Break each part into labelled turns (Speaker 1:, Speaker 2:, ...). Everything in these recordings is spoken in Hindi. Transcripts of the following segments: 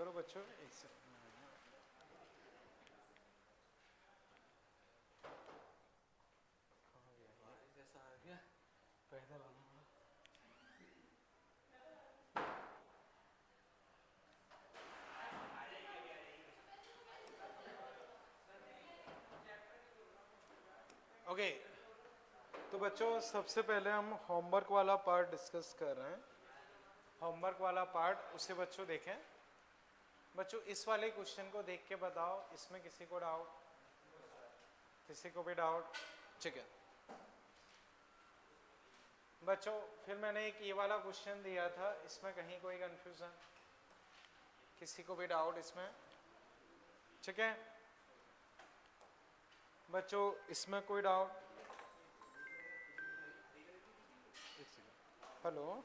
Speaker 1: करो बच्चों, एक सेकंड। जैसा आ गया पैदल आना पड़ा। ओके, तो बच्चों सबसे पहले हम होमवर्क वाला पार्ट डिस्कस कर रहे हैं। होमवर्क वाला पार्ट उसे बच्चों देखें। बच्चों इस वाले क्वेश्चन को देख के बताओ, इसमें किसी को डाउट? किसी को भी डाउट? ठीक है बच्चों, फिर मैंने एक ये वाला क्वेश्चन दिया था, इसमें कहीं कोई कंफ्यूजन? किसी को भी डाउट इसमें? ठीक है बच्चों, इसमें कोई डाउट? हेलो,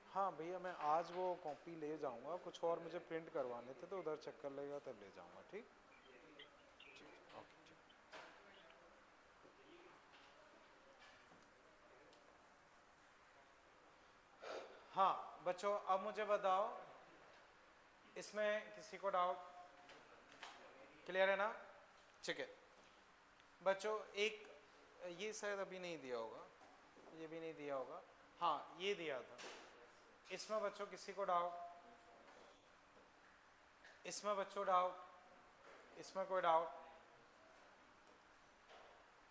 Speaker 1: हाँ भैया, मैं आज वो कॉपी ले जाऊंगा, कुछ और मुझे प्रिंट करवाने थे तो उधर चक्कर लगेगा तब ले जाऊंगा। ठीक, ओके ठीक। हाँ बच्चों, अब मुझे बताओ, इसमें किसी को डाउट? क्लियर है ना? ठीक है बच्चों, एक ये शायद अभी नहीं दिया होगा, ये भी नहीं दिया होगा। हाँ ये दिया था। इसमें बच्चों किसी को डाउट? इसमें बच्चों डाउट? इसमें कोई डाउट?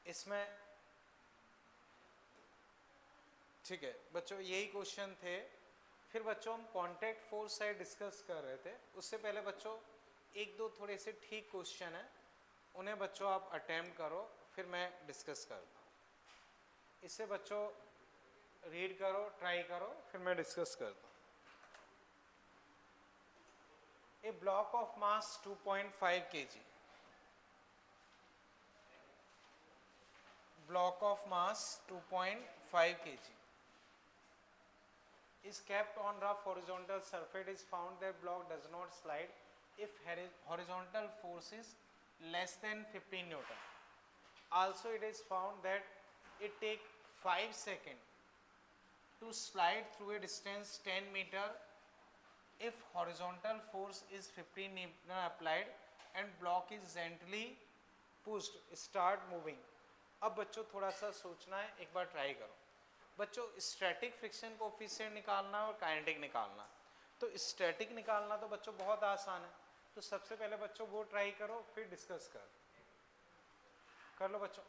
Speaker 1: इसमें? ठीक है बच्चों, यही क्वेश्चन थे। फिर बच्चों हम कॉन्टैक्ट फोर्स साइड डिस्कस कर रहे थे। उससे पहले बच्चों एक दो थोड़े से ठीक क्वेश्चन हैं, उन्हें बच्चों आप अटेम्प्ट करो, फिर मैं डिस्कस करता हूँ। इससे बच्चों रीड करो, ट्राई करो, फिर मैं डिस्कस करता हूँ। A block of mass 2.5 kg, block of mass 2.5 kg is kept on rough horizontal surface. It is found that block does not slide if horizontal force is less than 15 Newton. Also it is found that it take 5 seconds to slide through a distance 10 meter if horizontal force is 15 Newton applied and block is gently pushed, start moving. अब बच्चों थोड़ा सा सोचना है, एक बार ट्राई करो। बच्चों स्टैटिक फ्रिक्शन कोफिशिएंट निकालना और काइनेटिक निकालना। तो स्टैटिक निकालना तो बच्चों बहुत आसान है, तो सबसे पहले बच्चों वो ट्राई करो, फिर डिस्कस कर लो बच्चों।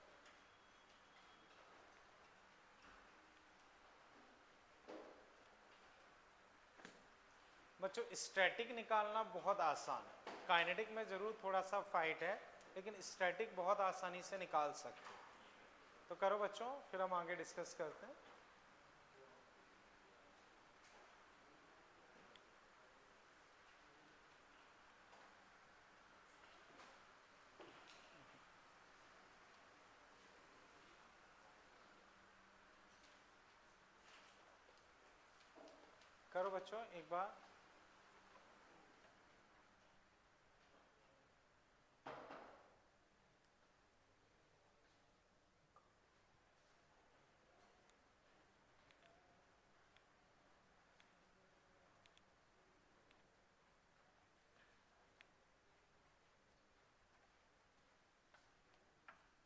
Speaker 1: बच्चों स्टैटिक निकालना बहुत आसान है, काइनेटिक में जरूर थोड़ा सा फाइट है, लेकिन स्टैटिक बहुत आसानी से निकाल सकते हैं। तो करो बच्चों, फिर हम आगे डिस्कस करते हैं। करो बच्चों एक बार।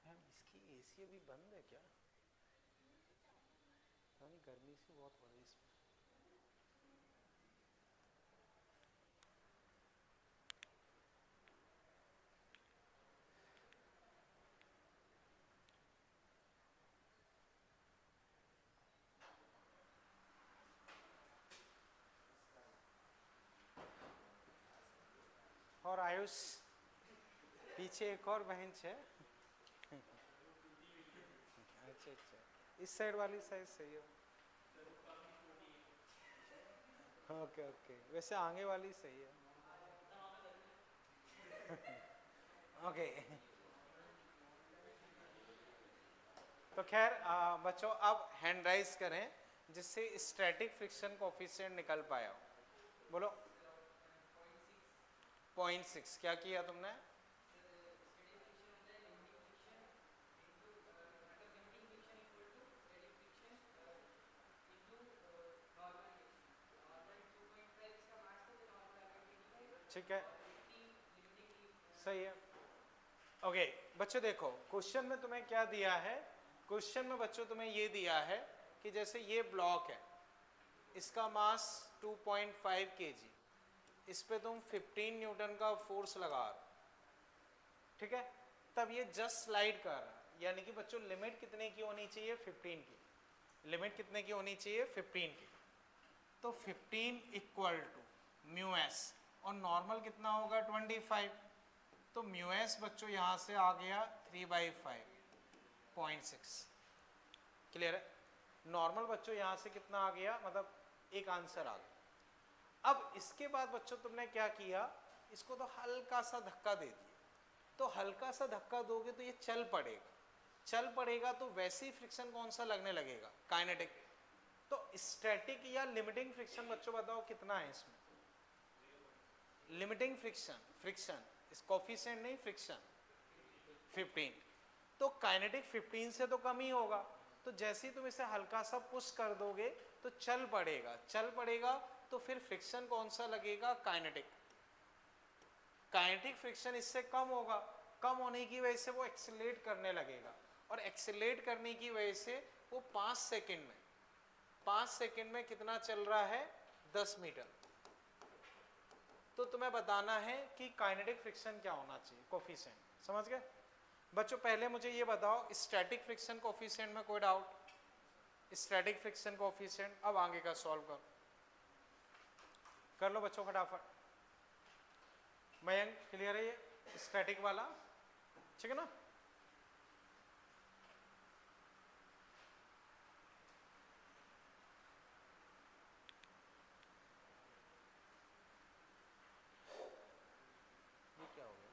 Speaker 1: मैम इसकी एसी अभी बंद है क्या? नहीं, गर्मी से बहुत हो रही है इसमें। और आयुष पीछे एक और बहन है। अच्छा अच्छा, इस साइड वाली साइड सही है। ओके ओके, वैसे आगे वाली सही है। ओके तो खैर बच्चों अब हैंड राइज करें, जिससे स्टैटिक फ्रिक्शन कोफिशिएंट निकल पाया हो। बोलो 0.6। क्या किया तुमने? ठीक है, सही है। ओके बच्चों देखो क्वेश्चन में तुम्हें क्या दिया है, क्वेश्चन में बच्चों तुम्हें ये दिया है कि जैसे ये ब्लॉक है, इसका मास 2.5 kg, इस पे तुम 15 न्यूटन का फोर्स लगा रहे हो, ठीक है, तब ये जस्ट स्लाइड कर रहा है, यानी कि बच्चों लिमिट कितने की होनी चाहिए, 15 की। लिमिट कितने की होनी चाहिए, 15 की। तो 15 इक्वल टू म्यू एस, और नॉर्मल कितना होगा 25, तो म्यू एस बच्चों यहाँ से आ गया 3/5.6। क्लियर है, नॉर्मल बच्चों यहाँ से कितना आ गया, मतलब एक आंसर आ गया। अब इसके बाद बच्चों तुमने क्या किया, इसको तो हल्का सा धक्का दे दिया, तो हल्का सा धक्का दोगे तो ये चल पड़ेगा, चल पड़ेगा तो वैसे ही फ्रिक्शन कौन सा लगने लगेगा, काइनेटिक। तो स्टैटिक या लिमिटिंग फ्रिक्शन बच्चों बताओ कितना है इसमें, लिमिटिंग फ्रिक्शन, फ्रिक्शन इस कोफिशिएंट नहीं, फ्रिक्शन 15, तो काइनेटिक 15 से तो कम ही होगा, तो जैसे ही तुम इसे हल्का सा पुश कर दोगे तो चल पड़ेगा, चल पड़ेगा तो फिर फ्रिक्शन कौन सा लगेगा, काइनेटिक। काइनेटिक फ्रिक्शन इससे कम होगा, कम होने की वजह से वो एक्सेलरेट करने लगेगा, और एक्सेलरेट करने की वजह से वो 5 सेकंड में, 5 सेकंड में कितना चल रहा है, 10 मीटर। तो तुम्हें बताना है कि काइनेटिक फ्रिक्शन क्या होना चाहिए, कोफिशिएंट, समझ गए बच्चों। पहले मुझे ये बताओ स्टैटिक फ्रिक्शन कोफिशिएंट में कोई डाउट, स्टैटिक फ्रिक्शन कोफिशिएंट, अब आगे का सॉल्व करो, कर लो बच्चों फटाफट। मयंक क्लियर है ये स्टैटिक वाला, ठीक है ना। ये क्या हो गया,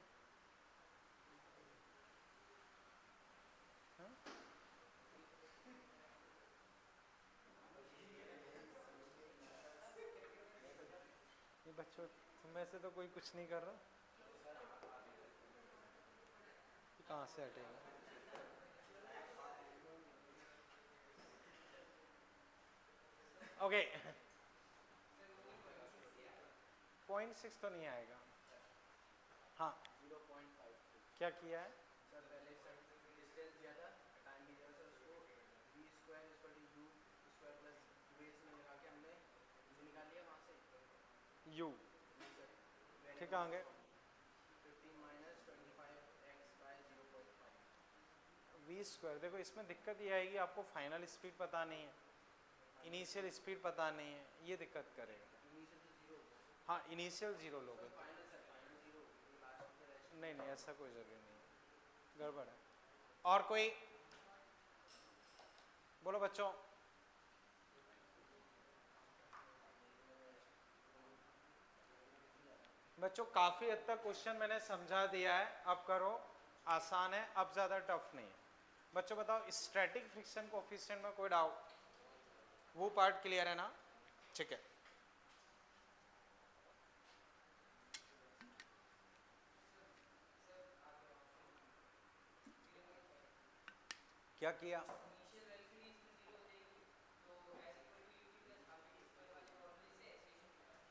Speaker 1: हाँ? ये बच्चों तुम में से तो कोई कुछ नहीं कर रहा, कहाँ से हटेगा। ओके 0.6 तो नहीं आएगा, हाँ
Speaker 2: 0.5
Speaker 1: क्या किया है,
Speaker 2: सर पहले सर डिस्टेंस दिया था, टाइम भी दिया था सर, उसको v square is equal to u square plus base में लगा के हमने u निकाल लिया वहाँ से
Speaker 1: u, ठीक है आगे
Speaker 2: 15 minus 25x bye 0.5।
Speaker 1: v square. देखो इसमें दिक्कत ये आएगी, आपको फाइनल स्पीड पता नहीं है, इनिशियल स्पीड पता नहीं है, ये दिक्कत करेगा।
Speaker 2: इनिशियल तो 0 होगा,
Speaker 1: हाँ इनिशियल 0 लोगे,
Speaker 2: फाइनल सर फाइनल 0 लास्ट में रेस्ट।
Speaker 1: नहीं नहीं ऐसा कोई ज़रूरी नहीं है, गड़बड़ है। और कोई बोलो बच्चों, बच्चों काफ़ी हद तक क्वेश्चन मैंने समझा दिया है, अब करो, आसान है, अब ज़्यादा टफ नहीं है। बच्चों बताओ स्टैटिक फ्रिक्शन कोफिशिएंट में कोई डाउट, वो पार्ट क्लियर है ना, ठीक है। क्या किया,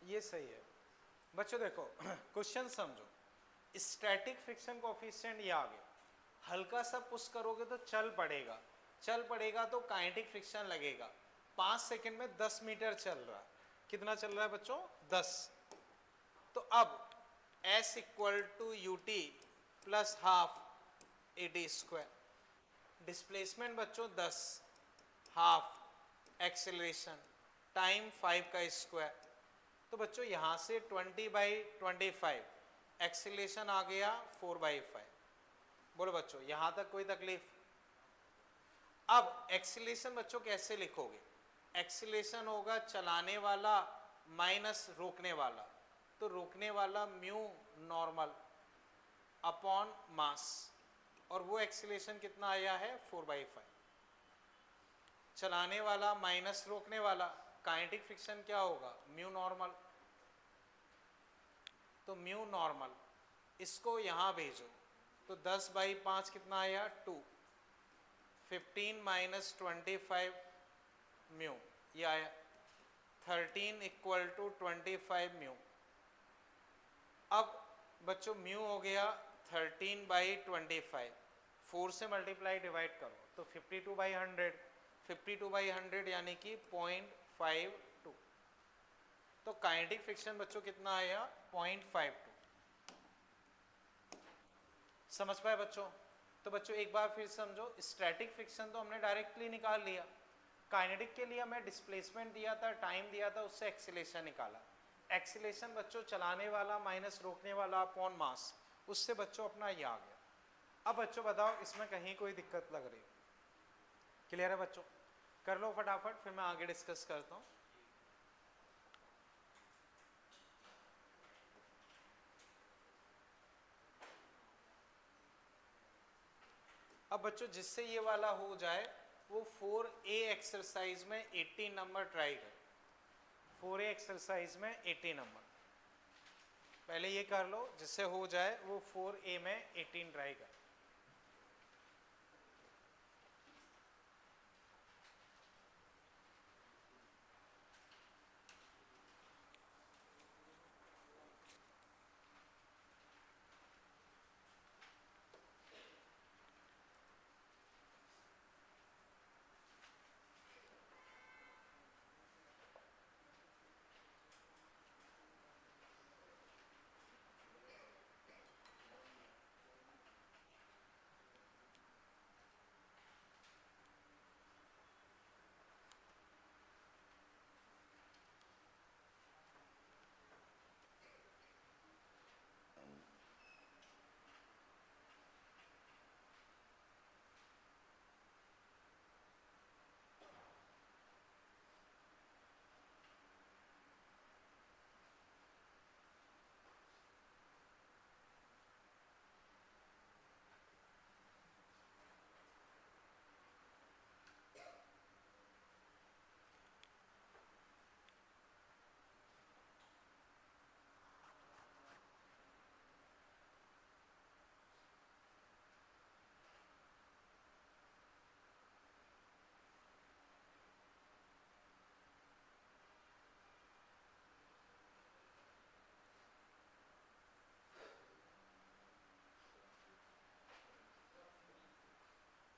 Speaker 1: ये सही है बच्चों। देखो क्वेश्चन समझो, स्टैटिक फ्रिक्शन कोफिशिएंट ये आ गया, हल्का सा पुश करोगे तो चल पड़ेगा, चल पड़ेगा तो काइनेटिक फ्रिक्शन लगेगा, 5 सेकंड में 10 मीटर चल रहा है, कितना चल रहा है बच्चों, 10। तो अब s equal to u t plus half a t square, displacement बच्चों 10, हाफ एक्सेलरेशन, टाइम 5 का स्क्वायर, तो बच्चों यहाँ से 20/25, एक्सेलरेशन आ गया 4/5। बोलो बच्चों यहाँ तक कोई तकलीफ। अब एक्सेलरेशन बच्चों कैसे लिखोगे, एक्सेलरेशन होगा चलाने वाला माइनस रोकने वाला, तो रोकने वाला म्यू नॉर्मल अपॉन मास, और वो एक्सेलरेशन कितना आया है 4/5। चलाने वाला माइनस रोकने वाला, काइनेटिक फ्रिक्शन क्या होगा, म्यू नॉर्मल, तो म्यू नॉर्मल, इसको यहाँ भेजो तो 10/5 कितना आया 2, 15 माइनस 25 म्यू, ये आया 13 इक्वल टू 25 म्यू। अब बच्चों म्यू हो गया 13/25, 4 से मल्टीप्लाई डिवाइड करो तो 52/100, 52/100 यानी कि 0.52। तो काइनेटिक फ्रिक्शन बच्चों कितना आया 0.52। समझ पाए बच्चों? तो बच्चों एक बार फिर समझो, स्टैटिक फ्रिक्शन तो हमने डायरेक्टली निकाल लिया, काइनेटिक के लिए हमें डिस्प्लेसमेंट दिया था, टाइम दिया था, उससे एक्सीलेशन निकाला। एक्सीलेशन बच्चों चलाने वाला माइनस रोकने वाला अपॉन मास, उससे बच्चों अपना ये आ गया। अब बच्चों बताओ इसमें कहीं कोई दिक्कत लग रही? क्लियर है बच्चों? कर लो फटाफट, फिर मैं आगे डिस्कस करता हूँ। अब बच्चों जिससे ये वाला हो जाए वो 4A एक्सरसाइज में 18 नंबर ट्राई कर। 4A एक्सरसाइज में 18 नंबर पहले ये कर लो, जिससे हो जाए वो 4A में 18 ट्राई कर।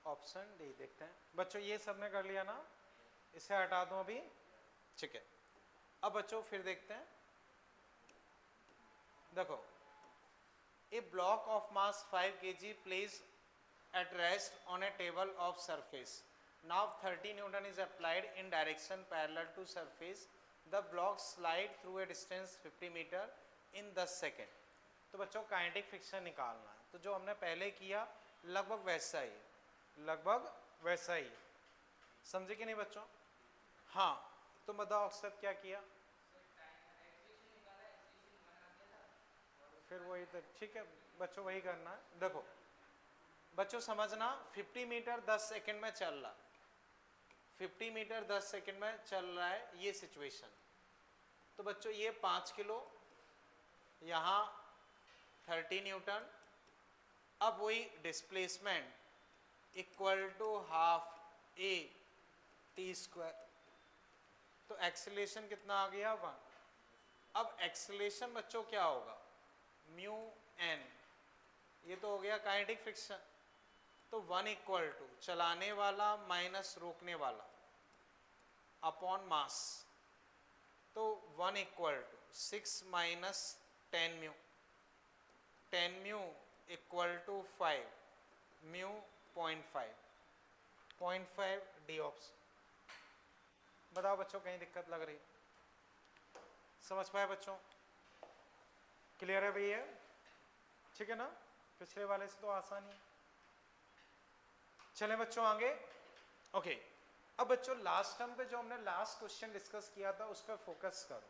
Speaker 1: ऑप्शन डी देखते हैं बच्चों, ये सबने कर लिया ना, इसे हटा दूं अभी, ठीक है। अब बच्चों फिर देखते हैं, देखो a block of mass 5 kg place at rest on a table of surface. Now 30 Newton is applied in direction parallel to surface. The block slide through a distance 50 meter in 10 second. तो बच्चों काइनेटिक फ्रिक्शन निकालना है, तो जो हमने पहले किया लगभग वैसा ही, लगभग वैसा ही, समझे कि नहीं बच्चों? हाँ, तो बताओ अक्सर क्या किया? फिर वही तो ठीक है बच्चों, वही करना है। देखो बच्चों समझना, 50 मीटर 10 सेकंड में चल रहा, 50 मीटर 10 सेकंड में चल रहा है ये सिचुएशन। तो बच्चों ये 5 किलो, यहाँ 30 न्यूटन। अब वही displacement equal to half a t square, तो एक्सीलरेशन कितना आ गया 1। अब एक्सीलरेशन बच्चों क्या होगा म्यू एन, ये तो हो गया काइनेटिक फ्रिक्शन। तो 1 इक्वल टू चलाने वाला माइनस रोकने वाला अपॉन मास, तो 1 equal to 6 minus 10 mu, 10 mu equal to 5 mu 0.5, 0.5 डी ऑप्स। बताओ बच्चों कहीं दिक्कत लग रही? समझ पाए बच्चों? क्लियर है भैया? ठीक है ना, पिछले वाले से तो आसान ही। चलें बच्चों आगे। ओके, अब बच्चों लास्ट टर्म पे जो हमने लास्ट क्वेश्चन डिस्कस किया था उस पर फोकस करो।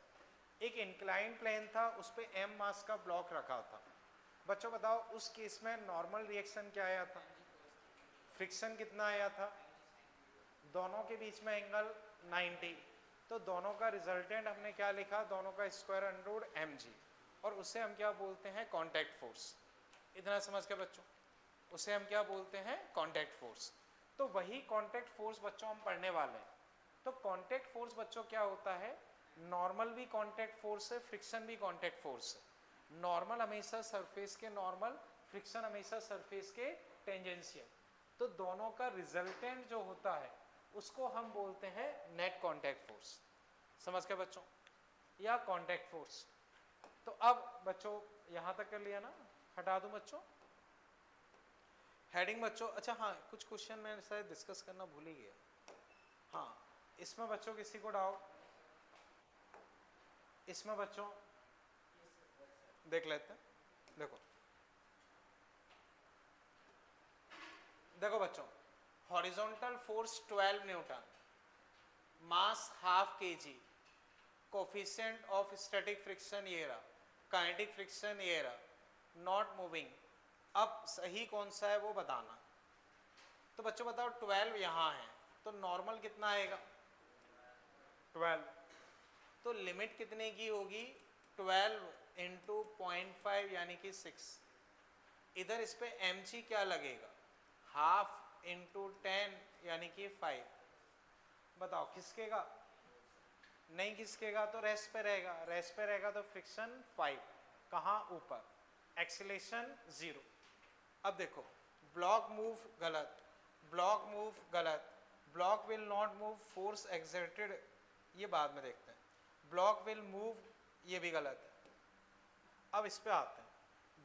Speaker 1: एक इंक्लाइन प्लेन था, उस पे m मास का ब्लॉक रखा था। बच्चों बताओ उस केस में नॉर्मल रिएक्शन क्या आया था, फ्रिक्शन कितना आया था? दोनों के बीच में एंगल 90, तो दोनों का रिजल्टेंट हमने क्या लिखा, दोनों का स्क्वायर अंडर रूट mg, और उसे हम क्या बोलते हैं कांटेक्ट फोर्स। इतना समझ के बच्चों, उसे हम क्या बोलते हैं कांटेक्ट फोर्स। तो वही कांटेक्ट फोर्स बच्चों हम पढ़ने वाले हैं। तो कांटेक्ट फोर्स बच्चों क्या होता है, नॉर्मल भी कांटेक्ट फोर्स है, फ्रिक्शन भी कांटेक्ट फोर्स है। नॉर्मल हमेशा सरफेस के नॉर्मल, फ्रिक्शन हमेशा सरफेस के टेंजेंशियल। तो दोनों का रिजल्टेंट जो होता है उसको हम बोलते हैं नेट कांटेक्ट फोर्स। समझ गए बच्चों, या कांटेक्ट फोर्स। तो अब बच्चों यहां तक कर लिया ना, हटा दूं बच्चों हेडिंग बच्चों। अच्छा हाँ, कुछ क्वेश्चन मैं शायद डिस्कस करना भूल ही गया। हाँ, इसमें बच्चों किसी को डाउट, इसमें बच्चों देख लेते हैं। देखो देखो बच्चों, horizontal force 12 Newton, mass half kg, coefficient of static friction ये रहा, काइनेटिक फ्रिक्शन ये रहा, नॉट मूविंग। अब सही कौन सा है वो बताना। तो बच्चों बताओ 12 यहाँ है तो नॉर्मल कितना आएगा 12, तो लिमिट कितने की होगी 12 इंटू 0.5 यानी कि 6। इधर इस पे mg क्या लगेगा, हाफ इंटू 10 यानी कि 5। बताओ खिसकेगा, नहीं खिसकेगा तो रेस्ट पे रहेगा, रेस्ट पे रहेगा तो फ्रिक्शन 5, कहाँ ऊपर, एक्सीलरेशन 0। अब देखो ब्लॉक मूव गलत, ब्लॉक मूव गलत, block will not move, force exerted ये बाद में देखते हैं, ब्लॉक विल मूव ये भी गलत है। अब इस पे आते हैं,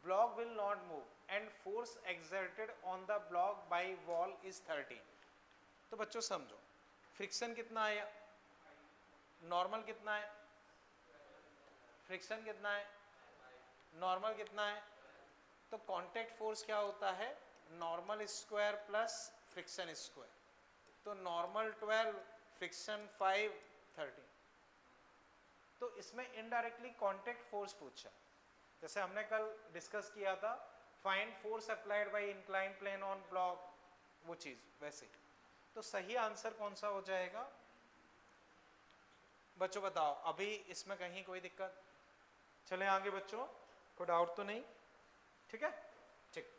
Speaker 1: block will not move and force exerted on the block bye wall is 13। तो बच्चों समझो फ्रिक्शन कितना आया, नॉर्मल कितना है, फ्रिक्शन कितना है, नॉर्मल कितना है। तो कांटेक्ट फोर्स क्या होता है, normal square plus friction square. तो नॉर्मल 12, फ्रिक्शन 5, 13। तो इसमें इनडायरेक्टली कांटेक्ट फोर्स पूछा, जैसे हमने कल डिस्कस किया था find force applied by incline plane on block, वो चीज वैसे। तो सही आंसर कौन सा हो जाएगा बच्चों बताओ। अभी इसमें कहीं कोई दिक्कत, चले आगे बच्चों, कोई डाउट तो नहीं, ठीक है ठीक।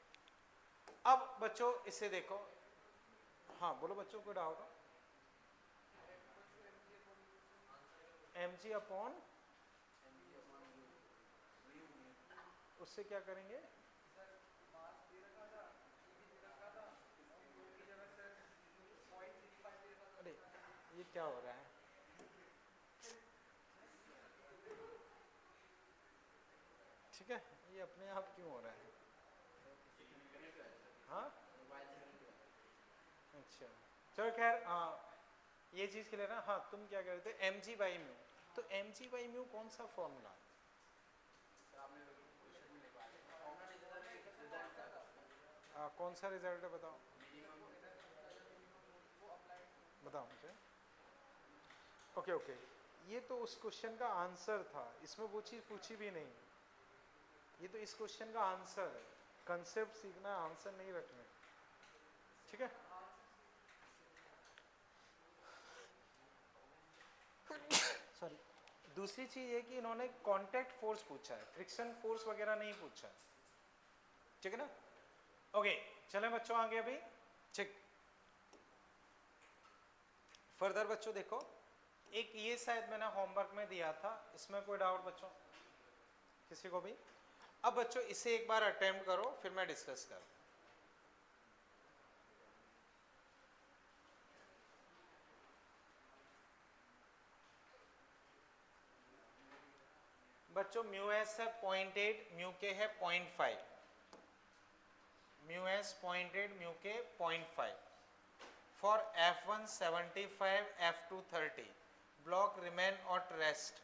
Speaker 1: अब बच्चों इसे देखो, हाँ बोलो बच्चों कोई डाउट हो। mg अपॉन, उससे क्या करेंगे, अरे ये क्या हो रहा है, ठीक है ये अपने आप क्यों हो रहा है, हाँ अच्छा चलो खैर, हाँ ये चीज के लिए ना, हाँ तुम क्या कह रहे थे mg बाई म्यू। तो mg बाई म्यू कौन सा फॉर्मूला, कौन सा रिजल्ट है बताओ, बताओ मुझे। ओके ओके, ये तो उस क्वेश्चन का आंसर था, इसमें वो चीज पूछी भी नहीं, ये तो इस क्वेश्चन का आंसर है। कंसेप्ट सीखना, आंसर नहीं रखना, ठीक है। सॉरी, दूसरी चीज ये कि इन्होंने कांटेक्ट फोर्स पूछा है, फ्रिक्शन फोर्स वगैरह नहीं पूछा है, ठीक है ना। ओके चलें बच्चों आगे अभी, ठीक। फर्दर बच्चों देखो, एक ये शायद मैंने होमवर्क में दिया था, इसमें कोई डाउट बच्चों किसी को भी। अब बच्चों इसे एक बार अटेम्प्ट करो फिर मैं डिस्कस करूं। बच्चों म्यू एस है 0.8, म्यू के है 0.5, म्यू एस 0.8, म्यू के 0.5। For F1 75, F2 30, block remain at rest,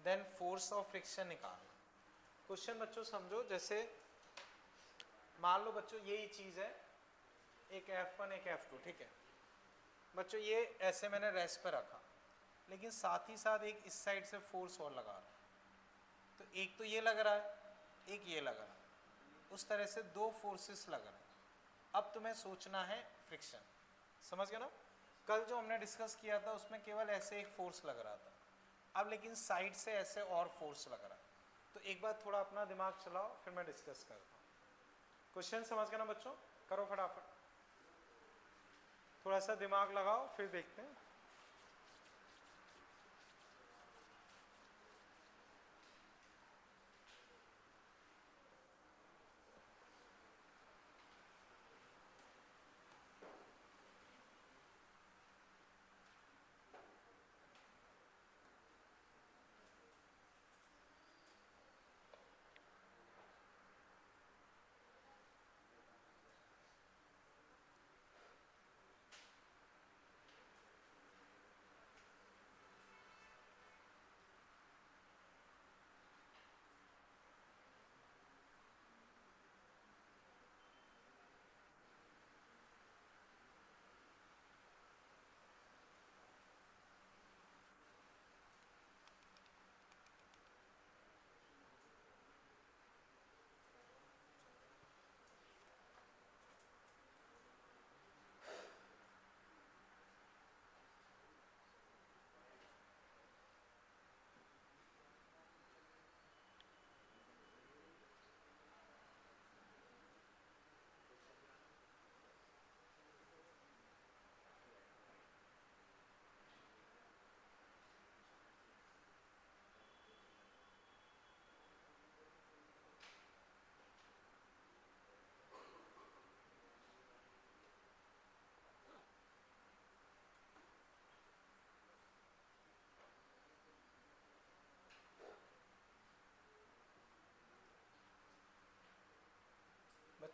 Speaker 1: then force of friction निकालना। क्वेश्चन बच्चों समझो, जैसे मान लो बच्चों यही चीज है, एक F1 एक F2, ठीक है बच्चों, ये ऐसे मैंने रेस्ट पे रखा, लेकिन साथ ही साथ एक इस साइड से फोर्स और लगा रहा, तो एक तो ये लग रहा है, एक ये लग रहा है, उस तरह से दो फोर्सेस लग रहे हैं। अब तुम्हें सोचना है फ्रिक्शन, समझ गए ना। कल जो हमने डिस्कस किया था उसमें केवल ऐसे एक फोर्स लग रहा था, अब लेकिन साइड से ऐसे और फोर्स लग रहा है। तो एक बार थोड़ा अपना दिमाग चलाओ फिर मैं डिस्कस करता हूँ। क्वेश्चन समझ गए ना बच्चों, करो फटाफट, थोड़ा सा दिमाग लगाओ फिर देखते हैं।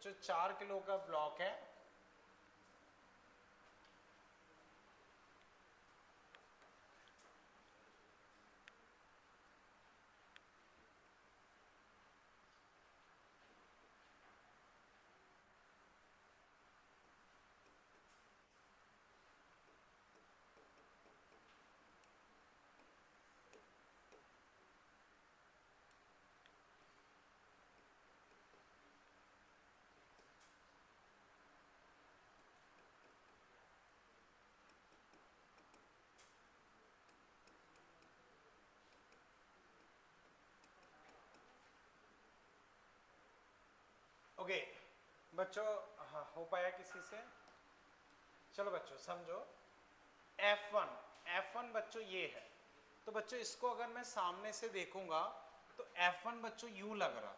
Speaker 1: बच्चों 4 किलो का ब्लॉक है, ओके बच्चों, हाँ हो पाया किसी से? चलो बच्चों समझो, F1, F1 बच्चों ये है, तो बच्चों इसको अगर मैं सामने से देखूंगा तो F1 बच्चों यूं लग रहा,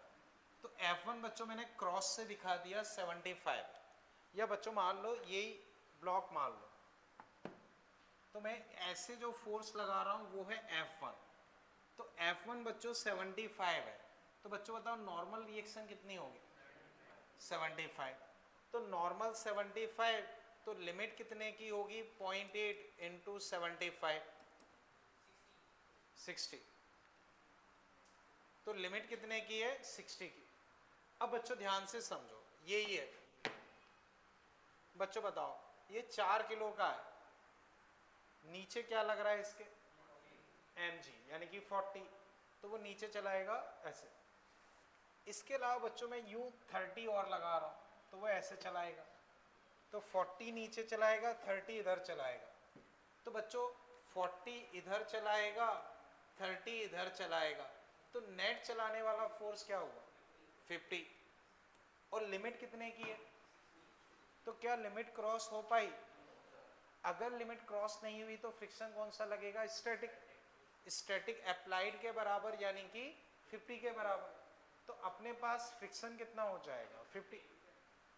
Speaker 1: तो F1 बच्चों मैंने क्रॉस से दिखा दिया 75, या बच्चों मान लो यही ब्लॉक मान लो, तो मैं ऐसे जो फोर्स लगा रहा हूं वो है F1, तो F1 बच्चों 75 है, तो बच्चों बताओ नॉर्मल रिएक्शन कितनी होगी? 75, तो नॉर्मल 75, तो लिमिट कितने की होगी? 0.8 इंटू 75, 60, तो लिमिट कितने की है? 60 की। अब बच्चों ध्यान से समझो, ये है बच्चों, बताओ ये 4 किलो का है, नीचे क्या लग रहा है इसके? mg, यानी कि 40, तो वो नीचे चलाएगा ऐसे। इसके अलावा बच्चों मैं यूं 30 और लगा रहा हूं, तो वो ऐसे चलाएगा, तो 40 नीचे चलाएगा, 30 इधर चलाएगा, तो बच्चों 40 इधर चलाएगा, 30 इधर चलाएगा, तो नेट चलाने वाला फोर्स क्या होगा? 50, और लिमिट कितने की है? तो क्या लिमिट क्रॉस हो पाई? अगर लिमिट क्रॉस नहीं हुई तो फ्रिक्शन कौन सा लगेगा? स्टैटिक, स्टैटिक अप्लाइड के बराबर, यानी कि 50 के बराबर, तो अपने पास फ्रिक्शन कितना हो जाएगा? 50।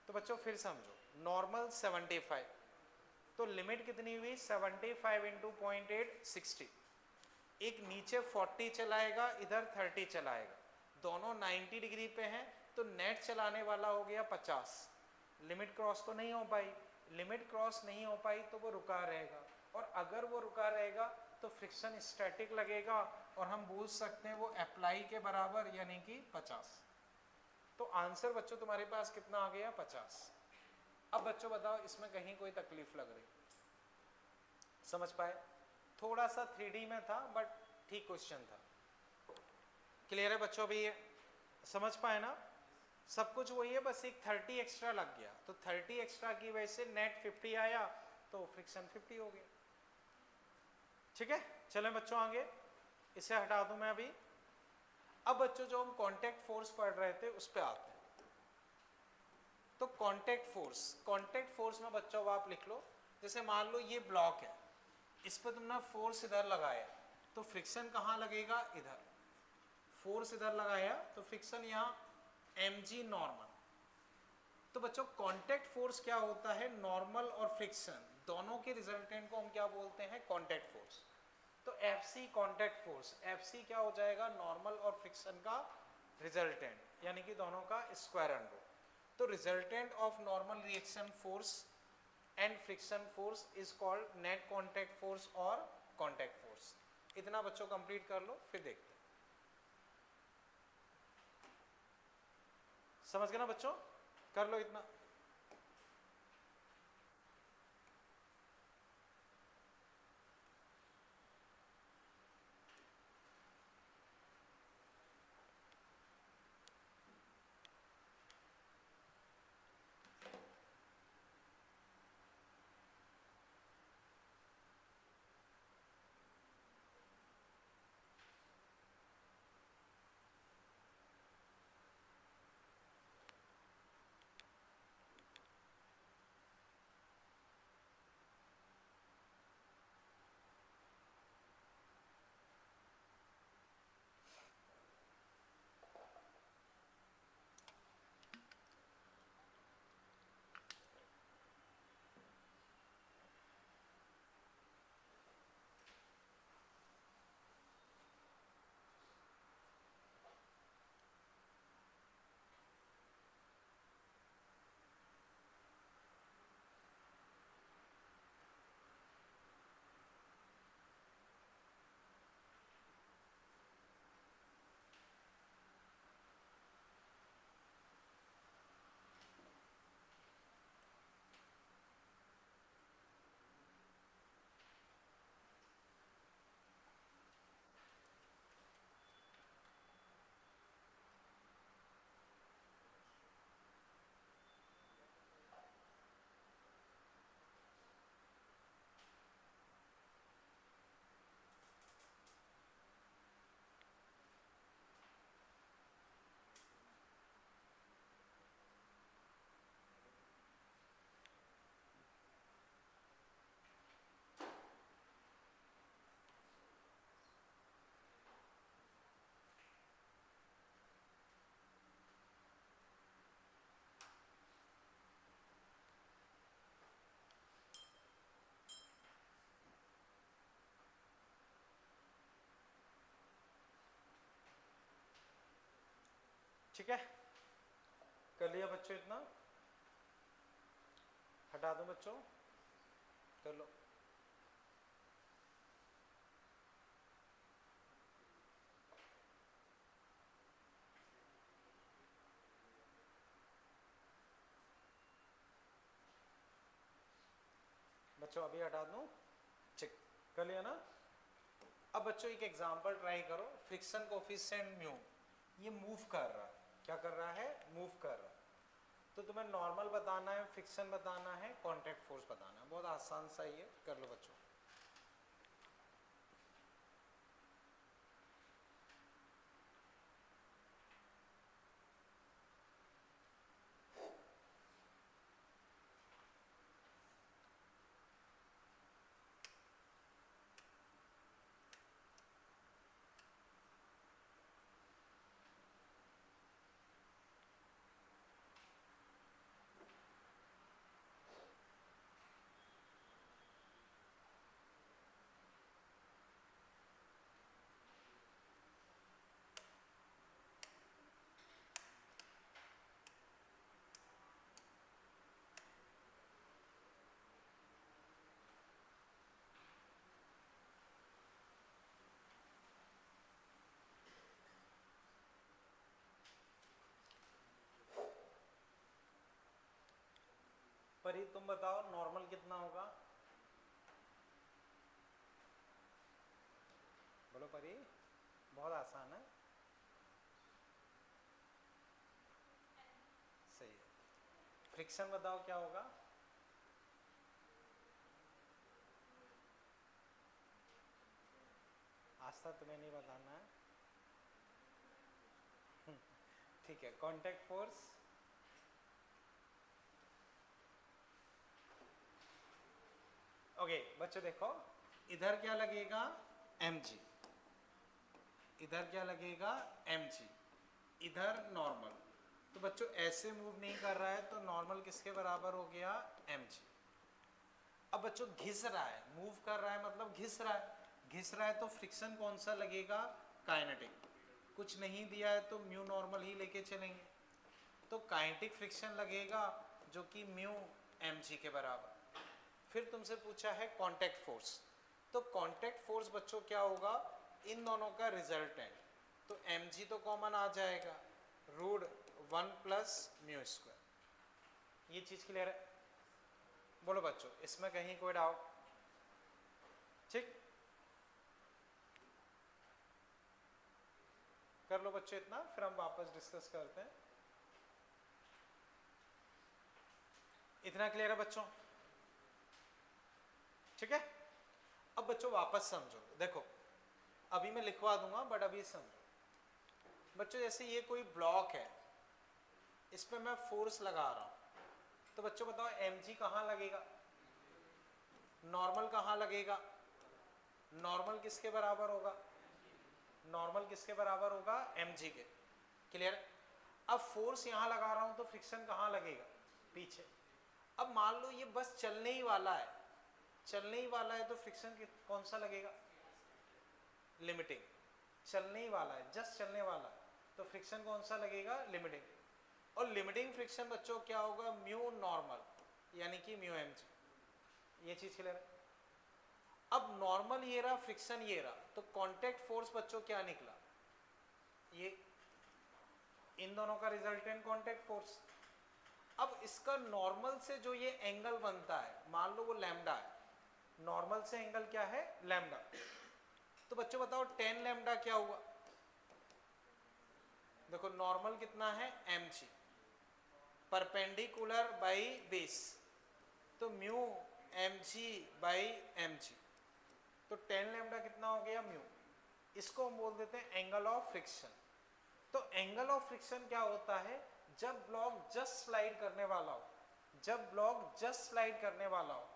Speaker 1: तो बच्चों फिर समझो, नॉर्मल 75, तो लिमिट कितनी हुई? 75 इंटू 0.8, 60, एक नीचे 40 चलाएगा, इधर 30 चलाएगा, दोनों 90 डिग्री पे हैं, तो नेट चलाने वाला हो गया 50। लिमिट क्रॉस तो नहीं हो पाई, लिमिट क्रॉस नहीं हो पाई तो वो रुका रहेगा, और अगर वो रुका रहेगा तो फ्रिक्शन स्टैटिक लगेगा, और हम बोल सकते हैं वो अप्लाई के बराबर, यानी कि 50। तो आंसर बच्चों तुम्हारे पास कितना आ गया? 50। अब बच्चों बताओ इसमें कहीं कोई तकलीफ लग रही? समझ पाए? थोड़ा सा 3D में था बट ठीक क्वेश्चन था। क्लियर है बच्चों? अभी ये समझ पाए ना? सब कुछ वही है, बस एक 30 एक्स्ट्रा लग गया, तो 30 एक्स्ट्रा की वजह से नेट 50 आया, तो फ्रिक्शन 50 हो गया। ठीक है, चलें बच्चों आगे, इसे हटा दूं मैं अभी। अब बच्चों जो हम कांटेक्ट फोर्स पढ़ रहे थे उस पर आते हैं। तो कांटेक्ट फोर्स में बच्चों आप लिख लो, जैसे मान लो ये ब्लॉक है, इस पर तुमने फोर्स इधर लगाया, तो फ्रिक्शन कहाँ लगेगा? इधर। फोर्स इधर लगाया तो फ्रिक्शन यहाँ mg नॉर्मल। तो बच्चों कांटेक्ट फोर्स क्या होता है? नॉर्मल और फ्रिक्शन दोनों के रिजल्टेंट को हम क्या बोलते हैं? Contact force. तो Fc कांटेक्ट फोर्स, Fc क्या हो जाएगा? नॉर्मल और फ्रिक्शन का रिजल्टेंट, यानी कि दोनों का स्क्वायर अंडर। तो resultant of normal reaction force and friction force is called net contact force और कांटेक्ट फोर्स। इतना बच्चों कंप्लीट कर लो, फिर देखते हैं। समझ गए ना बच्चों? कर लो इतना। ठीक है, कर लिया बच्चों इतना, हटा दो बच्चों, कर लो। बच्चों अभी हटा दूं, चेक कर लिया ना। अब बच्चों एक एग्जांपल ट्राई करो, फ्रिक्शन कोफिशिएंट म्यू ये मूव कर रहा है, क्या कर रहा है, मूव कर रहा है। तो तुम्हें नॉर्मल बताना है, फ्रिक्शन बताना है, कांटेक्ट फोर्स बताना है, बहुत आसान सा ही है, कर लो बच्चों। परी तुम बताओ नॉर्मल कितना होगा, बोलो परी, बहुत आसान है, सही है। फ्रिक्शन बताओ क्या होगा, आस्था तुम्हें नहीं बताना है, ठीक है। कांटेक्ट फोर्स, ओके बच्चों देखो, इधर क्या लगेगा mg, इधर क्या लगेगा mg, इधर नॉर्मल। तो बच्चों ऐसे मूव नहीं कर रहा है तो नॉर्मल किसके बराबर हो गया, mg। अब बच्चों घिस रहा है, मूव कर रहा है मतलब घिस रहा है, घिस रहा है तो फ्रिक्शन कौन सा लगेगा, काइनेटिक। कुछ नहीं दिया है तो म्यू नॉर्मल ही लेके चलेंगे, तो काइनेटिक फ्रिक्शन लगेगा जो कि म्यू mg के बराबर। फिर तुमसे पूछा है कांटेक्ट फोर्स, तो कांटेक्ट फोर्स बच्चों क्या होगा, इन दोनों का रिजल्टेंट, तो mg तो कॉमन आ जाएगा, रूट 1 प्लस म्यू स्क्वायर। ये चीज क्लियर है, बोलो बच्चों इसमें कहीं कोई डाउट, ठीक, कर लो बच्चों इतना, फिर हम वापस डिस्कस करते हैं। इतना क्लियर है बच्चों, ठीक है। अब बच्चों वापस समझो, देखो अभी मैं लिखवा दूंगा बट अभी समझो बच्चों, जैसे ये कोई ब्लॉक है, इस पे मैं फोर्स लगा रहा हूं, तो बच्चों बताओ mg कहां लगेगा, नॉर्मल कहां लगेगा, नॉर्मल किसके बराबर होगा, नॉर्मल किसके बराबर होगा, mg के, क्लियर। अब फोर्स यहां लगा रहा हूं तो फ्रिक्शन कहां लगेगा, पीछे। अब मान लो ये बस चलने ही वाला है, चलने ही वाला है तो फ्रिक्शन कौन सा लगेगा, लिमिटिंग। चलने ही वाला है, जस्ट चलने वाला है, तो फ्रिक्शन कौन सा लगेगा, लिमिटिंग। और लिमिटिंग फ्रिक्शन बच्चों क्या होगा, म्यू नॉर्मल, यानी कि म्यू mg। ये चीज क्लियर है। अब नॉर्मल ये रहा, फ्रिक्शन ये रहा, तो कांटेक्ट फोर्स बच्चों क्या निकला, ये इन दोनों का रिजल्टेंट कांटेक्ट फोर्स। अब इसका नॉर्मल से जो ये एंगल बनता है, मान लो वो लैम्डा है, नॉर्मल से एंगल क्या है, लैम्डा। तो बच्चों बताओ tan लैम्डा क्या हुआ, देखो नॉर्मल कितना है mg, परपेंडिकुलर बाई बेस, तो म्यू mg बाई mg, तो tan लैम्डा कितना हो गया, म्यू। इसको हम बोल देते हैं एंगल ऑफ फ्रिक्शन। तो एंगल ऑफ फ्रिक्शन क्या होता है, जब ब्लॉक जस्ट स्लाइड करने वाला हो, जब ब्लॉक जस्ट स्लाइड करने वाला हो,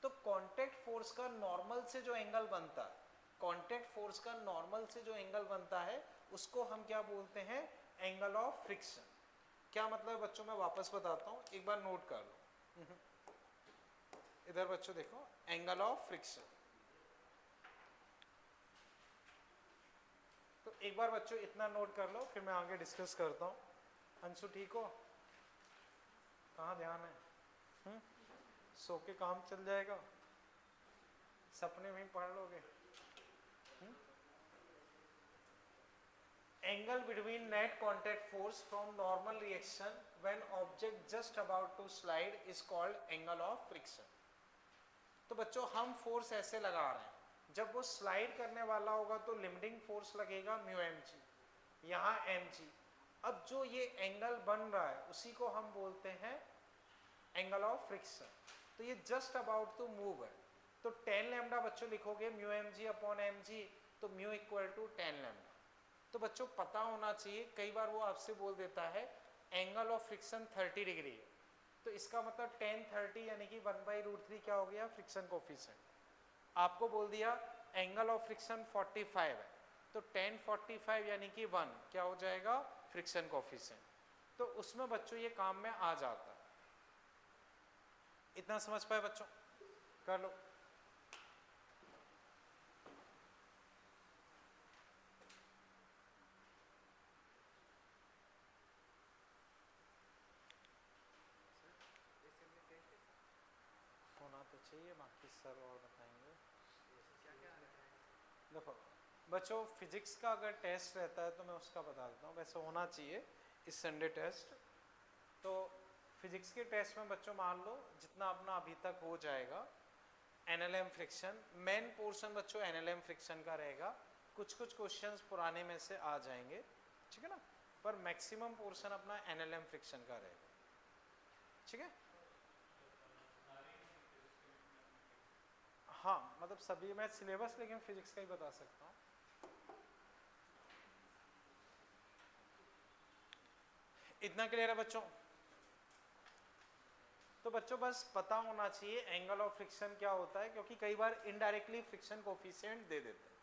Speaker 1: तो कांटेक्ट फोर्स का नॉर्मल से जो एंगल बनता है, कांटेक्ट फोर्स का नॉर्मल से जो एंगल बनता है उसको हम क्या बोलते हैं, एंगल ऑफ फ्रिक्शन। क्या मतलब है बच्चों, मैं वापस बताता हूं, एक बार नोट कर लो। इधर बच्चों देखो, एंगल ऑफ फ्रिक्शन, तो एक बार बच्चों इतना नोट कर लो, फिर मैं आगे डिस्कस करता हूं। अंशु ठीक हो? कहाँ ध्यान है? सो के काम चल जाएगा, सपने में ही पढ़ लोगे। Angle between net contact force from normal reaction when object just about to slide is called angle of friction। तो बच्चों हम फोर्स ऐसे लगा रहे हैं, जब वो स्लाइड करने वाला होगा तो लिमिटिंग फोर्स लगेगा म्यू एम जी, यहाँ एम जी। अब जो ये एंगल बन रहा है उसी को हम बोलते हैं एंगल ऑफ फ्रिक्शन। तो ये जस्ट अबाउट टू मूव है, तो 10 लैम्डा बच्चों लिखोगे mu m g upon m g, तो म्यू इक्वल टू 10 लैम्डा। तो बच्चों पता होना चाहिए, कई बार वो आपसे बोल देता है एंगल ऑफ फ्रिक्शन 30 डिग्री है, तो इसका मतलब 10 30 यानी कि 1/√3 क्या हो गया फ्रिक्शन कोफिशिएंट। आपको बोल दिया एंगल ऑफ फ्रिक्शन 45 है, तो 10 45 यानी कि 1 क्या हो जाएगा फ्रिक्शन कोफिशिएंट। तो उसमें बच्चों ये काम में आ जाता है। इतना समझ पाए बच्चों? कर लो। होना तो चाहिए, बाकी सर और बताएंगे। देखो बच्चों फिजिक्स का अगर टेस्ट रहता है तो मैं उसका बता देता हूँ, वैसे होना चाहिए इस संडे टेस्ट। तो फिजिक्स के टेस्ट में बच्चों मान लो जितना अपना अभी तक हो जाएगा एनएलएम फ्रिक्शन, मेन पोर्शन बच्चों एनएलएम फ्रिक्शन का रहेगा, कुछ कुछ क्वेश्चंस पुराने में से आ जाएंगे, ठीक है ना, पर मैक्सिमम पोर्शन अपना एनएलएम फ्रिक्शन का रहेगा, ठीक है। हाँ मतलब सभी मैं सिलेबस लेकिन फिजिक्स का ही बता सकता हूँ। इतना क्लियर है बच्चों? तो बच्चों बस पता होना चाहिए एंगल ऑफ फ्रिक्शन क्या होता है, क्योंकि कई बार इनडायरेक्टली फ्रिक्शन कोफिशिएंट दे देते हैं।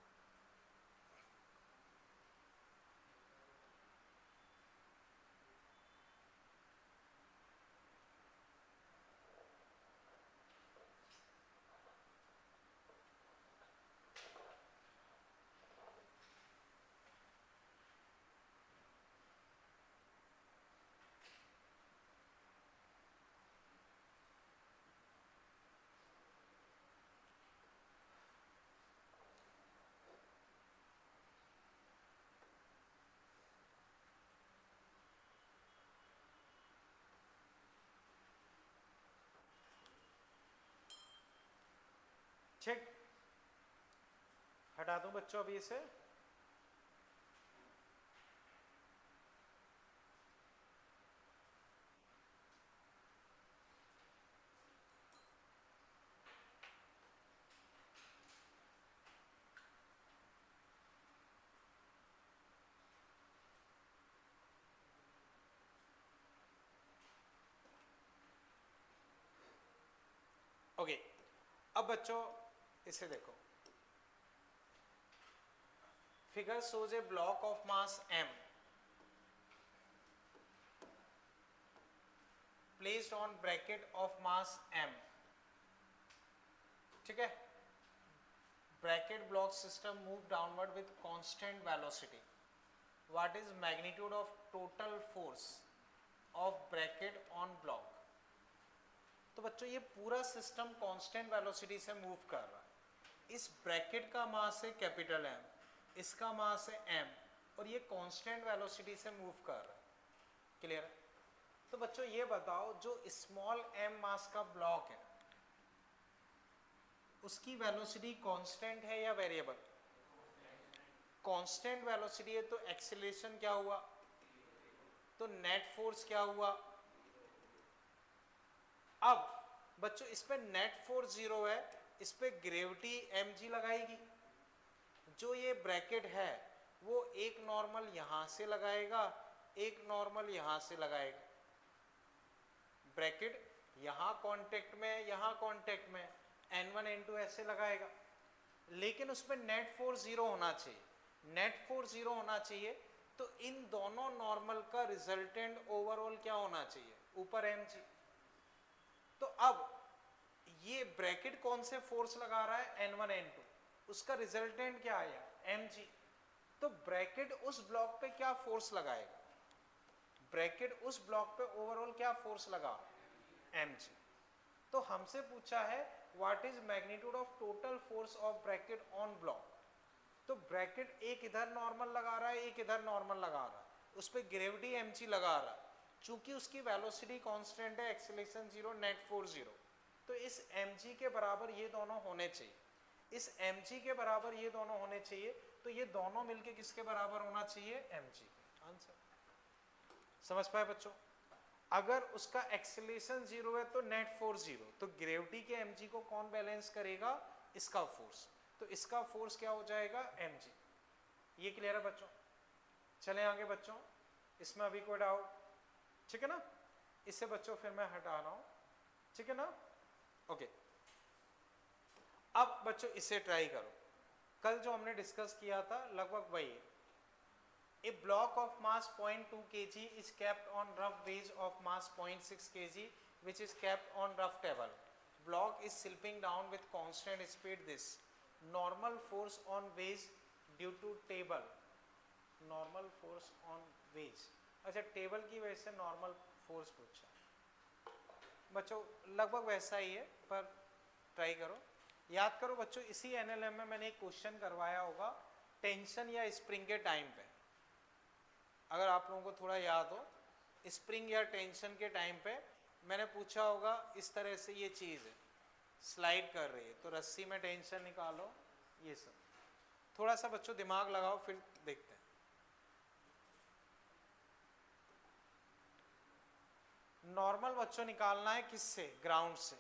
Speaker 1: ठीक, हटा दूं बच्चों अभी इसे। ओके अब बच्चों इसे देखो, figure shows A block of mass m placed on bracket of mass m, ठीक है। Bracket block system move downward with constant velocity, what is magnitude of total force of bracket on block. तो बच्चों ये पूरा सिस्टम कांस्टेंट वेलोसिटी से मूव कर रहा है, इस ब्रैकेट का मास है कैपिटल M, इसका मास है m, और ये कांस्टेंट वेलोसिटी से मूव कर रहा है, क्लियर है। तो बच्चों ये बताओ जो स्मॉल m मास का ब्लॉक है उसकी वेलोसिटी कांस्टेंट है या वेरिएबल? कांस्टेंट वेलोसिटी है तो एक्सीलरेशन क्या हुआ, तो नेट फोर्स क्या हुआ। अब बच्चों इस पे नेट फोर्स 0 है, इस पे ग्रेविटी mg लगाएगी। जो ये ब्रैकेट है वो एक नॉर्मल यहां से लगाएगा, एक नॉर्मल यहां से लगाएगा, ब्रैकेट यहां कांटेक्ट में यहां कांटेक्ट में, n1 n2 ऐसे लगाएगा, लेकिन उस पे नेट फोर्स 0 होना चाहिए। नेट फोर्स 0 होना चाहिए तो इन दोनों नॉर्मल का रिजल्टेंट ओवरऑल क्या होना चाहिए, ऊपर mg। तो अब ये ब्रैकेट कौन से फोर्स लगा रहा है, n1 n2, उसका रिजल्टेंट क्या आया mg। तो ब्रैकेट उस ब्लॉक पे क्या फोर्स लगाएगा, ब्रैकेट उस ब्लॉक पे ओवरऑल क्या फोर्स लगा, mg। तो हमसे पूछा है what is magnitude of total force of bracket on block. तो ब्रैकेट एक इधर नॉर्मल लगा रहा है, एक इधर नॉर्मल लगा रहा है, उस पर ग्रेविटी mg लगा रहा है। चूंकि उसकी वेलोसिटी कांस्टेंट है, एक्सेलरेशन 0, नेट फोर्स 0, तो इस mg के बराबर ये दोनों होने चाहिए, इस mg के बराबर ये दोनों होने चाहिए। तो ये दोनों मिलके किसके बराबर होना चाहिए, mg। आंसर समझ पाए बच्चों? अगर उसका एक्सेलरेशन 0 है तो नेट फोर्स 0, तो ग्रेविटी के mg को कौन बैलेंस करेगा, इसका फोर्स। तो इसका फोर्स क्या हो जाएगा, mg। ये क्लियर है बच्चों? चलें आगे बच्चों, इसमें अभी कोई डाउट? ठीक है ना, इससे बच्चों फिर मैं हटा रहा हूं, ठीक है ना, ओके। अब बच्चों इसे ट्राई करो, कल जो हमने डिस्कस किया था लगभग वही है। A block of mass 0.2 kg is kept on rough base of mass 0.6 kg which is kept on rough table. Block is slipping down with constant speed. This normal force on base due to table. Normal force on base. अच्छा, टेबल की वजह से नॉर्मल फोर्स पूछा बच्चों, लगभग वैसा ही है पर ट्राई करो, याद करो बच्चों। इसी एनएलएम में मैंने एक क्वेश्चन करवाया होगा टेंशन या स्प्रिंग के टाइम पे, अगर आप लोगों को थोड़ा याद हो, स्प्रिंग या टेंशन के टाइम पे मैंने पूछा होगा इस तरह से ये चीज़ है स्लाइड कर रही है, तो रस्सी में टेंशन निकालो, ये सब थोड़ा सा बच्चों दिमाग लगाओ, फिर देखते हैं। नॉर्मल बच्चों निकालना है किससे, ग्राउंड से।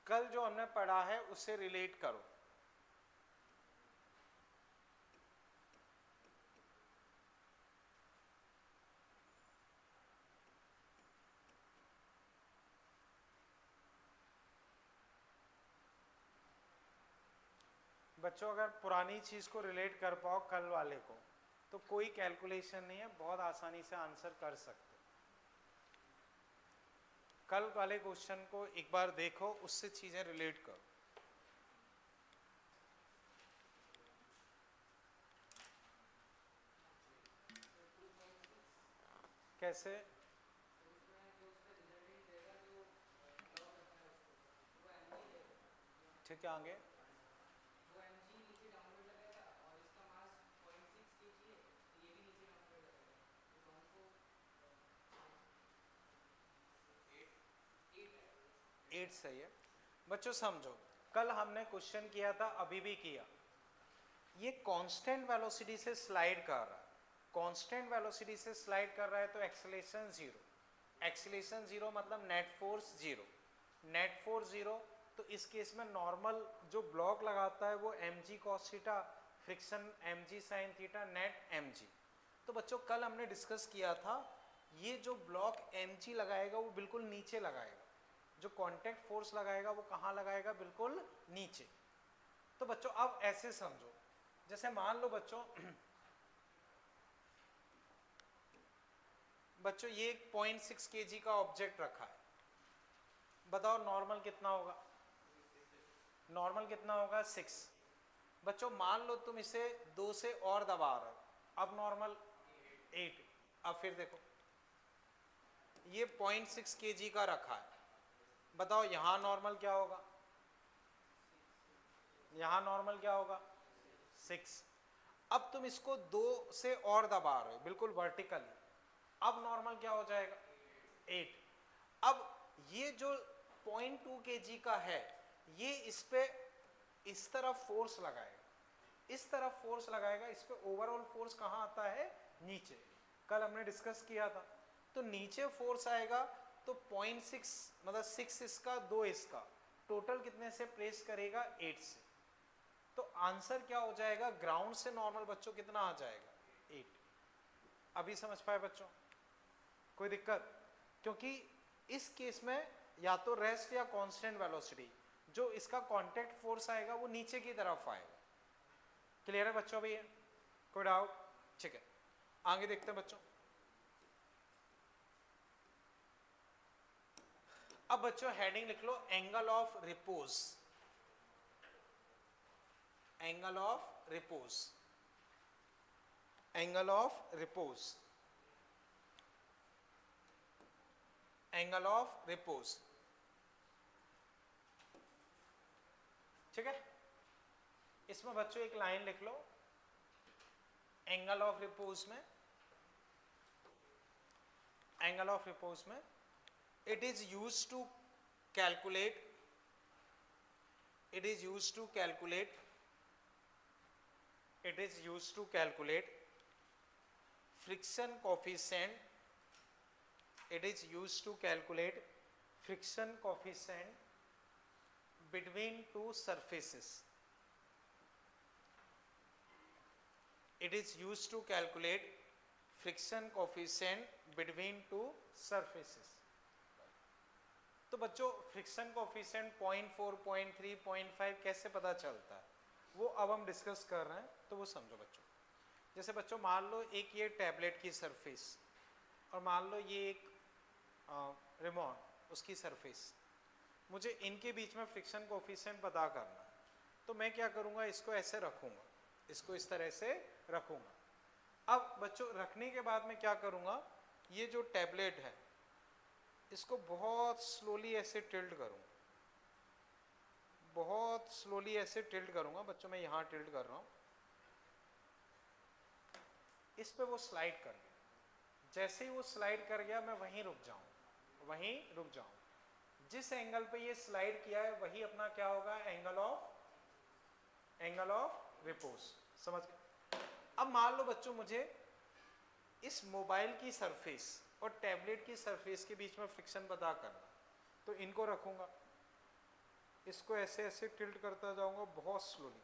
Speaker 1: कल जो हमने पढ़ा है उससे रिलेट करो। बच्चों अगर पुरानी चीज को रिलेट कर पाओ कल वाले को, तो कोई कैलकुलेशन नहीं है, बहुत आसानी से आंसर कर सकते। कल वाले क्वेश्चन को एक बार देखो, उससे चीजें रिलेट करो। कैसे? ठीक है, आगे एट सही है बच्चों। समझो, कल हमने क्वेश्चन किया था, अभी भी किया, ये कांस्टेंट वेलोसिटी से स्लाइड कर रहा है, कांस्टेंट वेलोसिटी से स्लाइड कर रहा है, तो एक्सेलरेशन 0, एक्सेलरेशन 0 मतलब नेट फोर्स 0, नेट फोर्स 0। तो इस केस में नॉर्मल जो ब्लॉक लगाता है वो mg cos theta, friction mg sin theta, net mg। तो बच्चों कल हमने डिस्कस किया था, ये जो ब्लॉक mg लगाएगा वो बिल्कुल नीचे लगाएगा, जो कांटेक्ट फोर्स लगाएगा वो कहाँ लगाएगा, बिल्कुल नीचे। तो बच्चों अब ऐसे समझो, जैसे मान लो बच्चों बच्चों ये एक 0.6 kg का ऑब्जेक्ट रखा है, बताओ नॉर्मल कितना होगा, नॉर्मल कितना होगा 6। बच्चों मान लो तुम इसे 2 से और दबा रहे हो, अब नॉर्मल 8। अब फिर देखो ये 0.6 kg का रखा है, बताओ यहाँ नॉर्मल क्या होगा, यहाँ नॉर्मल क्या होगा 6। अब तुम इसको 2 से और दबा रहे हो बिल्कुल वर्टिकली, अब नॉर्मल क्या हो जाएगा 8। अब ये जो 0.2 kg का है, ये इस पे इस तरफ फोर्स लगाएगा, इस तरफ फोर्स लगाएगा, इस पे ओवरऑल फोर्स कहाँ आता है, नीचे। कल हमने डिस्कस किया था, तो नीचे फोर्स आएगा, तो 0.6 मतलब 6 इसका 2 इसका, टोटल कितने से प्रेस करेगा 8 से। तो आंसर क्या हो जाएगा, ग्राउंड से नॉर्मल बच्चों कितना आ जाएगा 8। अभी समझ पाए बच्चों, कोई दिक्कत? क्योंकि इस केस में या तो रेस्ट या कांस्टेंट वेलोसिटी, जो इसका कांटेक्ट फोर्स आएगा वो नीचे की तरफ आएगा। क्लियर है बच्चों? अभी कोई डाउट? ठीक है, आगे देखते हैं बच्चों। अब बच्चों हेडिंग लिख लो, angle of repose. Angle of repose, angle of repose, angle of repose, ठीक है। इसमें बच्चों एक लाइन लिख लो एंगल ऑफ रिपोज में, एंगल ऑफ रिपोज में it is used to calculate, it is used to calculate, it is used to calculate friction coefficient, it is used to calculate friction coefficient between two surfaces, it is used to calculate friction coefficient between two surfaces। तो बच्चों फ्रिक्शन कोफिशिएंट 0.4, 0.3, 0.5 कैसे पता चलता है वो अब हम डिस्कस कर रहे हैं, तो वो समझो बच्चों। जैसे बच्चों मान लो एक ये टैबलेट की सरफेस और मान लो ये एक रिमोट उसकी सरफेस, मुझे इनके बीच में फ्रिक्शन कोफिशिएंट पता करना है, तो मैं क्या करूँगा, इसको ऐसे रखूँगा, इसको इस तरह से रखूँगा। अब बच्चों रखने के बाद मैं क्या करूँगा, ये जो टैबलेट है इसको बहुत स्लोली ऐसे टिल्ट करूँगा, बहुत स्लोली ऐसे टिल्ट करूँगा। बच्चों मैं यहाँ टिल्ट कर रहा हूँ, इस पे वो स्लाइड कर गया, जैसे ही वो स्लाइड कर गया मैं वहीं रुक जाऊँ, वहीं रुक जाऊँ। जिस एंगल पे ये स्लाइड किया है वही अपना क्या होगा, एंगल ऑफ रिपोज, समझ गए। अब मान लो बच्चों मुझे इस मोबाइल की सरफेस और टैबलेट की सरफेस के बीच में फ्रिक्शन पता करना, तो इनको रखूंगा, इसको ऐसे ऐसे टिल्ट करता जाऊंगा बहुत स्लोली,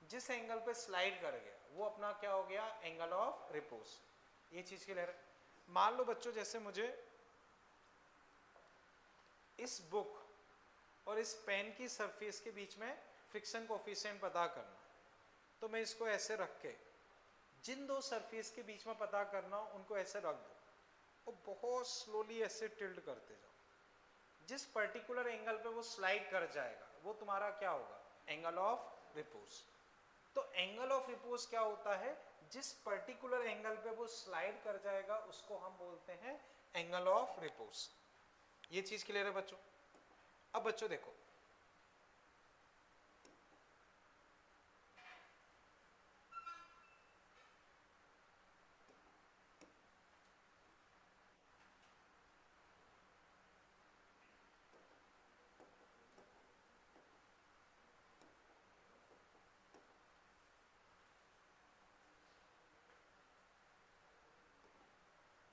Speaker 1: जिस एंगल पे स्लाइड कर गया वो अपना क्या हो गया, एंगल ऑफ रिपोज। ये चीज क्लियर है। मान लो बच्चों जैसे मुझे इस बुक और इस पेन की सरफेस के बीच में फ्रिक्शन कोफिशिएंट पता करना, तो मैं इसको ऐसे रख के जिन दो सरफेस के बीच में पता करना हो उनको ऐसे रख दो और बहुत स्लोली ऐसे टिल्ट करते जाओ। जिस पर्टिकुलर एंगल पे वो स्लाइड कर जाएगा वो तुम्हारा क्या होगा, एंगल ऑफ रिपोज। तो एंगल ऑफ रिपोज क्या होता है, जिस पर्टिकुलर एंगल पे वो स्लाइड कर जाएगा उसको हम बोलते हैं एंगल ऑफ रिपोज। ये चीज क्लियर है बच्चों। अब बच्चों देखो,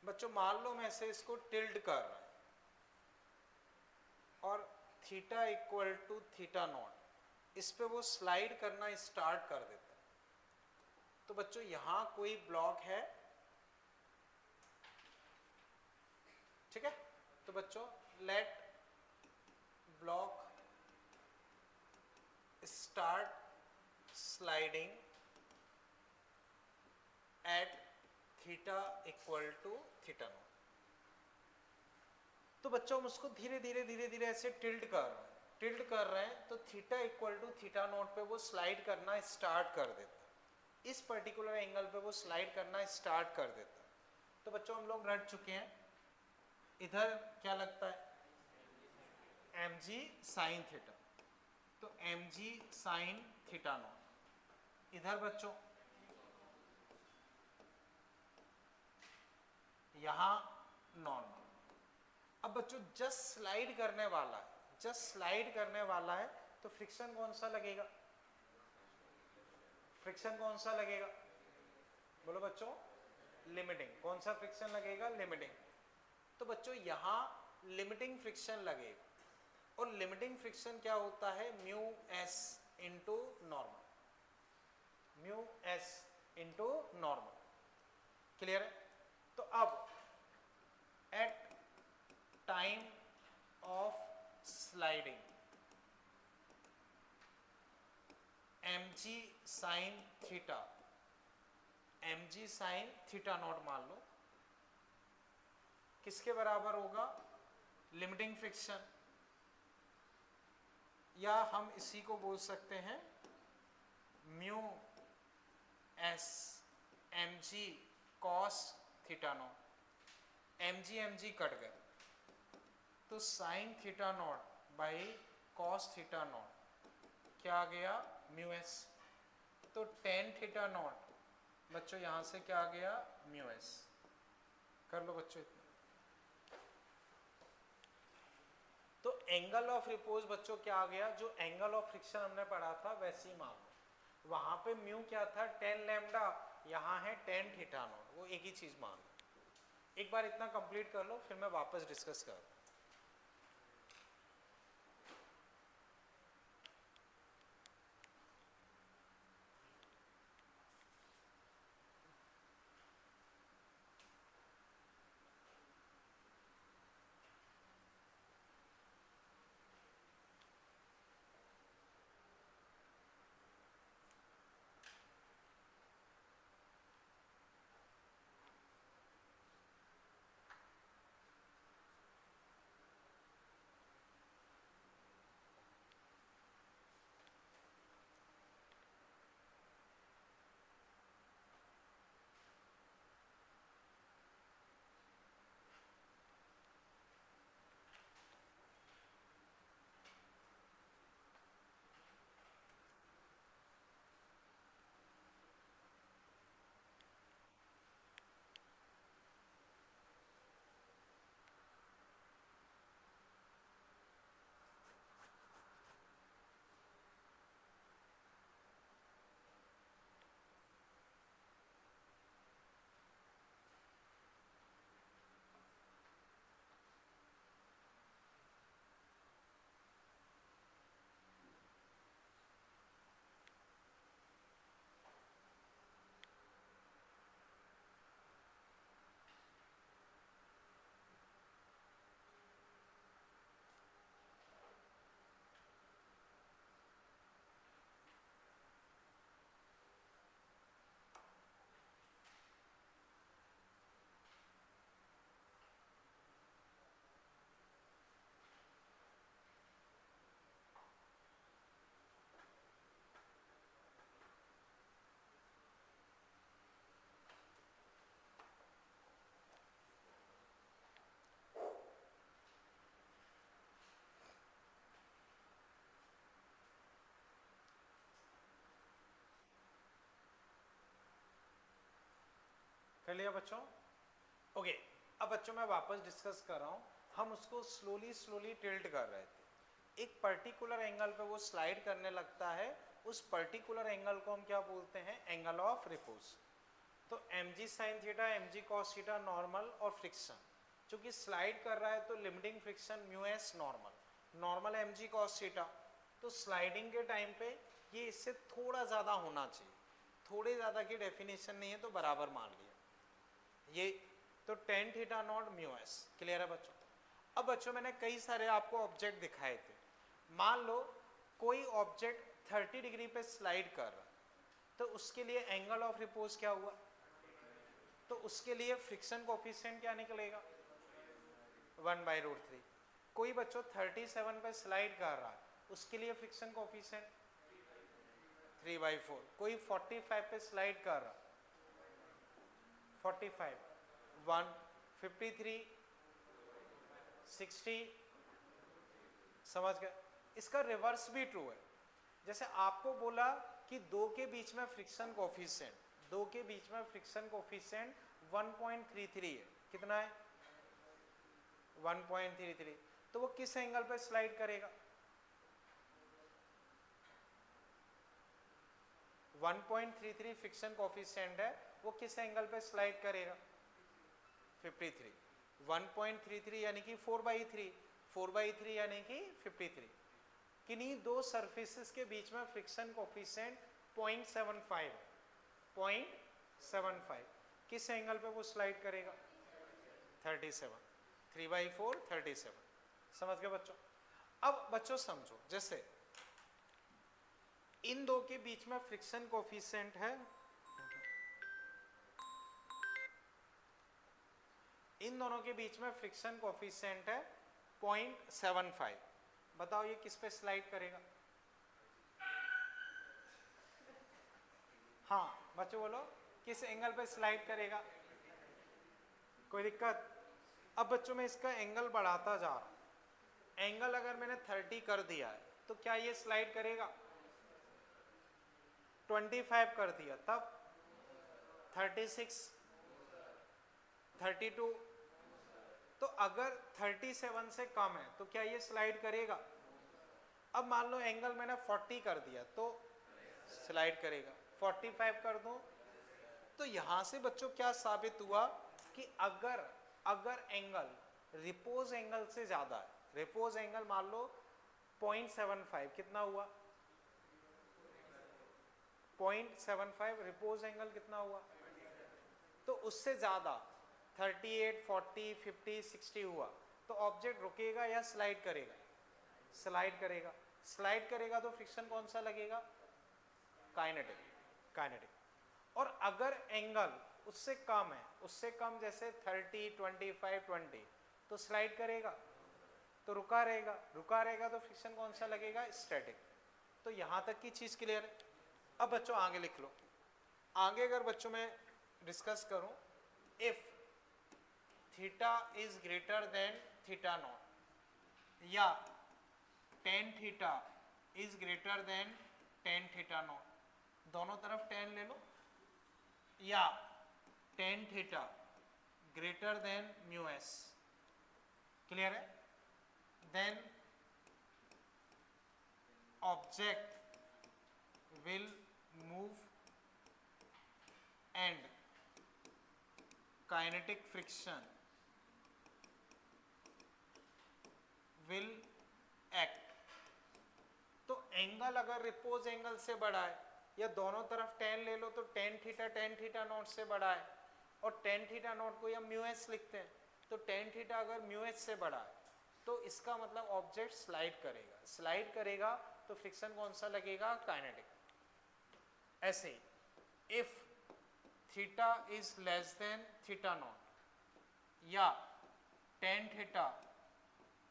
Speaker 1: बच्चों मान लो मैं से इसको टिल्ट कर रहा हूं और theta equal to theta naught, इस पे वो स्लाइड करना स्टार्ट कर देता है। तो बच्चों यहां कोई ब्लॉक है, ठीक है। तो बच्चों let block start sliding at theta equal to theta naught. तो बच्चों हम उसको धीरे धीरे ऐसे टिल्ट कर रहे हैं, तो theta equal to theta naught पे वो स्लाइड करना स्टार्ट कर देता है, इस पर्टिकुलर एंगल पे वो स्लाइड करना स्टार्ट कर देता है। तो बच्चों हम लोग रट चुके हैं, इधर क्या लगता है, mg साइन थीटा, तो mg साइन थीटा नॉट। इधर बच्चों यहां नॉर्मल। अब बच्चों जस्ट स्लाइड करने वाला है, जस्ट स्लाइड करने वाला है, तो फ्रिक्शन कौन सा लगेगा, फ्रिक्शन कौन सा लगेगा, बोलो बच्चों, लिमिटिंग। कौन सा फ्रिक्शन लगेगा, लिमिटिंग। तो बच्चों यहां लिमिटिंग फ्रिक्शन लगेगा, और लिमिटिंग फ्रिक्शन क्या होता है, mu s into normal, mu s into normal. Clear है। तो अब at time of sliding mg sine theta, mg sine theta naught मान लो, किसके बराबर होगा, लिमिटिंग फ्रिक्शन, या हम इसी को बोल सकते हैं mu S M G cos theta naught, M G cut गए तो sine theta naught by cos theta naught क्या आ गया म्यू एस। तो टेन थीटा नॉट बच्चों यहां से क्या आ गया म्यू एस। कर लो बच्चों इतना। तो एंगल ऑफ रिपोज बच्चों क्या आ गया, जो एंगल ऑफ फ्रिक्शन हमने पढ़ा था वैसे ही मान लो। वहां पे म्यू क्या था 10 लैम्डा, यहाँ है 10 थीटा नॉट, वो एक ही चीज मान लो। एक बार इतना कंप्लीट कर लो फिर मैं वापस डिस्कस कर। कर लिया बच्चों? ओके अब बच्चों मैं वापस डिस्कस कर रहा हूँ। हम उसको स्लोली स्लोली टिल्ट कर रहे थे। एक पर्टिकुलर एंगल पे वो स्लाइड करने लगता है, उस पर्टिकुलर एंगल को हम क्या बोलते हैं, एंगल ऑफ रिपोज। तो M G sine theta, M G cos theta normal और फ्रिक्शन, चूंकि स्लाइड कर रहा है तो limiting friction mu S normal, normal M G cos theta. तो स्लाइडिंग के टाइम पे ये इससे थोड़ा ज़्यादा होना चाहिए, थोड़े ज़्यादा की डेफिनेशन नहीं है तो बराबर मान लिया ये। तो tan theta not mu s, clear है बच्चों? अब बच्चों मैंने कई सारे आपको ऑब्जेक्ट दिखाए थे। मान लो कोई ऑब्जेक्ट 30 डिग्री पे स्लाइड कर रहा है तो उसके लिए एंगल ऑफ रिपोज क्या हुआ, तो उसके लिए फ्रिक्शन कोफिशिएंट क्या निकलेगा 1/√3। कोई बच्चों 37 पे स्लाइड कर रहा है उसके लिए फ्रिक्शन कोफिशिएंट 3/4। कोई 45 पे स्लाइड कर रहा, 45 1 53 60, समझ गए? इसका रिवर्स भी ट्रू है। जैसे आपको बोला कि दो के बीच में फ्रिक्शन कोफिशिएंट, दो के बीच में फ्रिक्शन कोफिशिएंट 1.33 है, कितना है 1.33, तो वो किस एंगल पे स्लाइड करेगा 1.33 फ्रिक्शन कोफिशिएंट है, वो किस एंगल पे स्लाइड करेगा 53। 1.33 यानी कि 4/3, 4/3 यानी कि 53। किन्हीं दो सरफेसेस के बीच में फ्रिक्शन कोफिशिएंट 0.75 है, 0.75 किस एंगल पे वो स्लाइड करेगा 37, 3/4 37। समझ गए बच्चों? अब बच्चों समझो, जैसे इन दो के बीच में फ्रिक्शन कोफिशिएंट है, इन दोनों के बीच में फ्रिक्शन कोफिशिएंट है 0.75। बताओ ये किस पे स्लाइड करेगा हाँ बच्चों बोलो, किस एंगल पे स्लाइड करेगा? कोई दिक्कत? अब बच्चों मैं इसका एंगल बढ़ाता जा रहा हूं। एंगल अगर मैंने 30 कर दिया है तो क्या ये स्लाइड करेगा? 25 कर दिया तब 36, 32, तो अगर 37 से कम है तो क्या ये स्लाइड करेगा? अब मान लो एंगल मैंने 40 कर दिया तो स्लाइड करेगा। 45 कर दूं तो यहां से बच्चों क्या साबित हुआ कि अगर अगर एंगल रिपोज एंगल से ज्यादा है, रिपोज एंगल मान लो 0.75, कितना हुआ? 0.75, रिपोज एंगल कितना हुआ? तो उससे ज्यादा 38, 40, 50, 60 हुआ तो ऑब्जेक्ट रुकेगा या स्लाइड करेगा? स्लाइड करेगा। स्लाइड करेगा तो फ्रिक्शन कौन सा लगेगा? Kinetic, kinetic. और अगर एंगल उससे कम है, उससे कम जैसे 30, 25, 20, तो स्लाइड करेगा, तो रुका रहेगा। रुका रहेगा तो फ्रिक्शन कौन सा लगेगा? स्टैटिक। तो यहां तक की चीज क्लियर है। अब बच्चों आगे लिख लो। आगे अगर बच्चों में डिस्कस करूं, if theta is greater than theta naught या tan theta is greater than tan theta naught, दोनों तरफ टेन ले लो, या tan theta greater than mu s, clear है? Then object will move and kinetic friction will act. तो एंगल अगर रिपोज एंगल से बड़ा है या दोनों तरफ टेन ले लो तो टेन थीटा नॉट से बड़ा है, और टेन थीटा नॉट को हम म्यू एस लिखते हैं, तो टेन थीटा अगर म्यू एस से बड़ा है तो इसका मतलब ऑब्जेक्ट स्लाइड करेगा। स्लाइड करेगा तो फ्रिक्शन कौन सा लगेगा? काइनेटिक। ऐसे ही if theta is less than theta naught या tan theta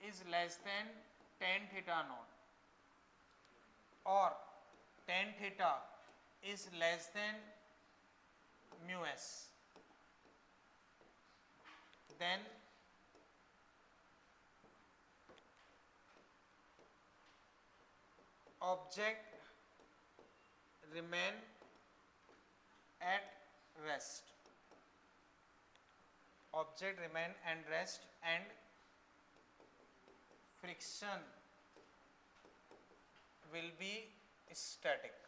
Speaker 1: is less than tan theta naught और tan theta is less than mu s, then object remain at rest. Object remain and rest and friction will be static.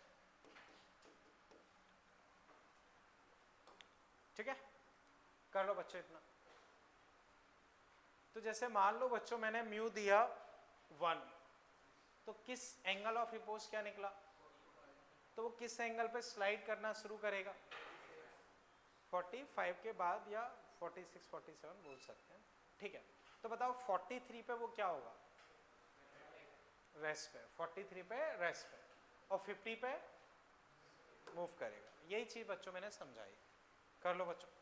Speaker 1: ठीक है, कर लो बच्चों इतना। तो जैसे मान लो बच्चों मैंने म्यू दिया 1, तो किस एंगल ऑफ रिपोज क्या निकला? तो वो किस एंगल पे स्लाइड करना शुरू करेगा? 45 के बाद या 46, 47 बोल सकते हैं, ठीक है। तो बताओ 43 पे वो क्या होगा? रेस्ट पे। 43 पे रेस्ट पे, और 50 पे मूव करेगा। यही चीज बच्चों मैंने समझाई, कर लो बच्चों।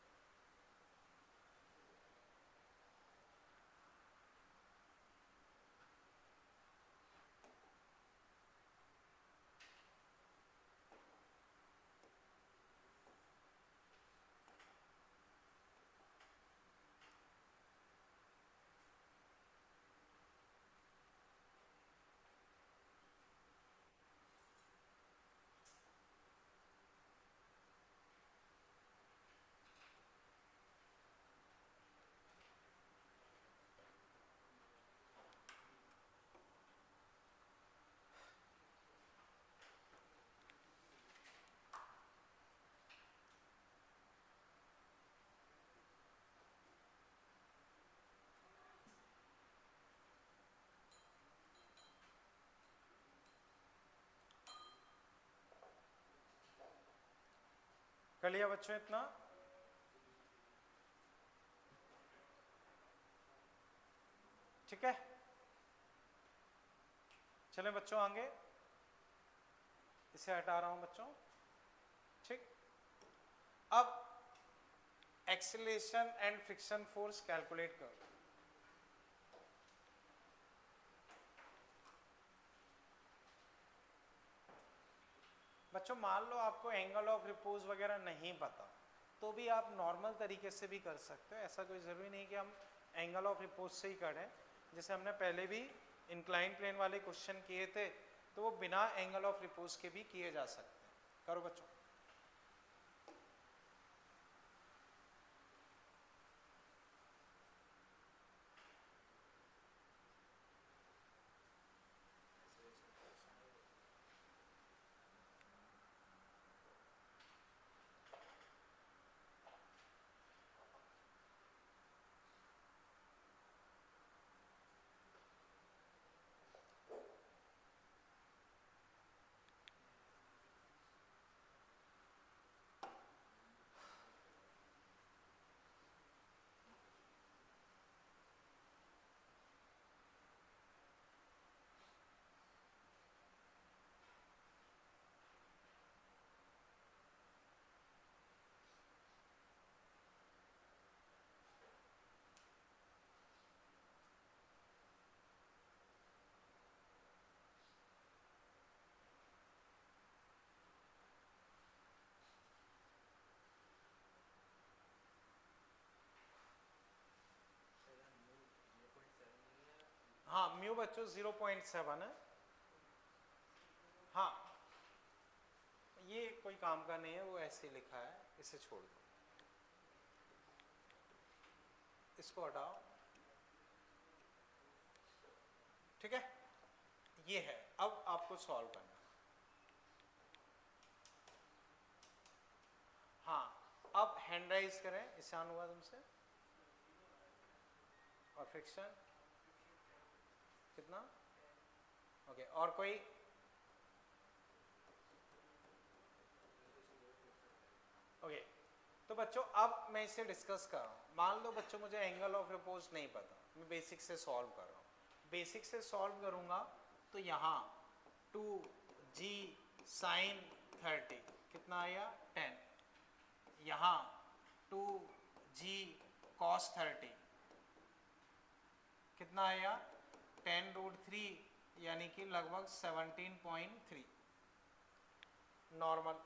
Speaker 1: कर लिया बच्चों इतना? ठीक है, चले बच्चों आगे। इसे हटा रहा हूं बच्चों, ठीक। अब acceleration and friction force calculate करो। बच्चों मान लो आपको एंगल ऑफ रिपोज वगैरह नहीं पता, तो भी आप नॉर्मल तरीके से भी कर सकते हो, ऐसा कोई ज़रूरी नहीं कि हम एंगल ऑफ रिपोज से ही करें। जैसे हमने पहले भी इंक्लाइन प्लेन वाले क्वेश्चन किए थे, तो वो बिना एंगल ऑफ रिपोज के भी किए जा सकते हैं। करो बच्चों। हाँ म्यू बच्चों 0.7 है। हाँ ये कोई काम का नहीं है, वो ऐसे ही लिखा है, इसे छोड़ दो, इसको हटाओ, ठीक है। ये है, अब आपको सॉल्व करना। हाँ अब हैंड राइज करें, ईशान हुआ तुमसे। और फ्रिक्शन कितना? ओके और कोई? ओके तो बच्चों अब मैं इसे डिस्कस कर रहा हूँ। मान लो बच्चों मुझे एंगल ऑफ रिपोज नहीं पता, मैं बेसिक से सॉल्व कर रहा हूँ। बेसिक से सॉल्व करूँगा तो यहाँ 2g साइन 30 कितना आया 10, यहाँ 2g cos 30 कितना आया 10√3 यानी कि लगभग 17.3 नॉर्मल।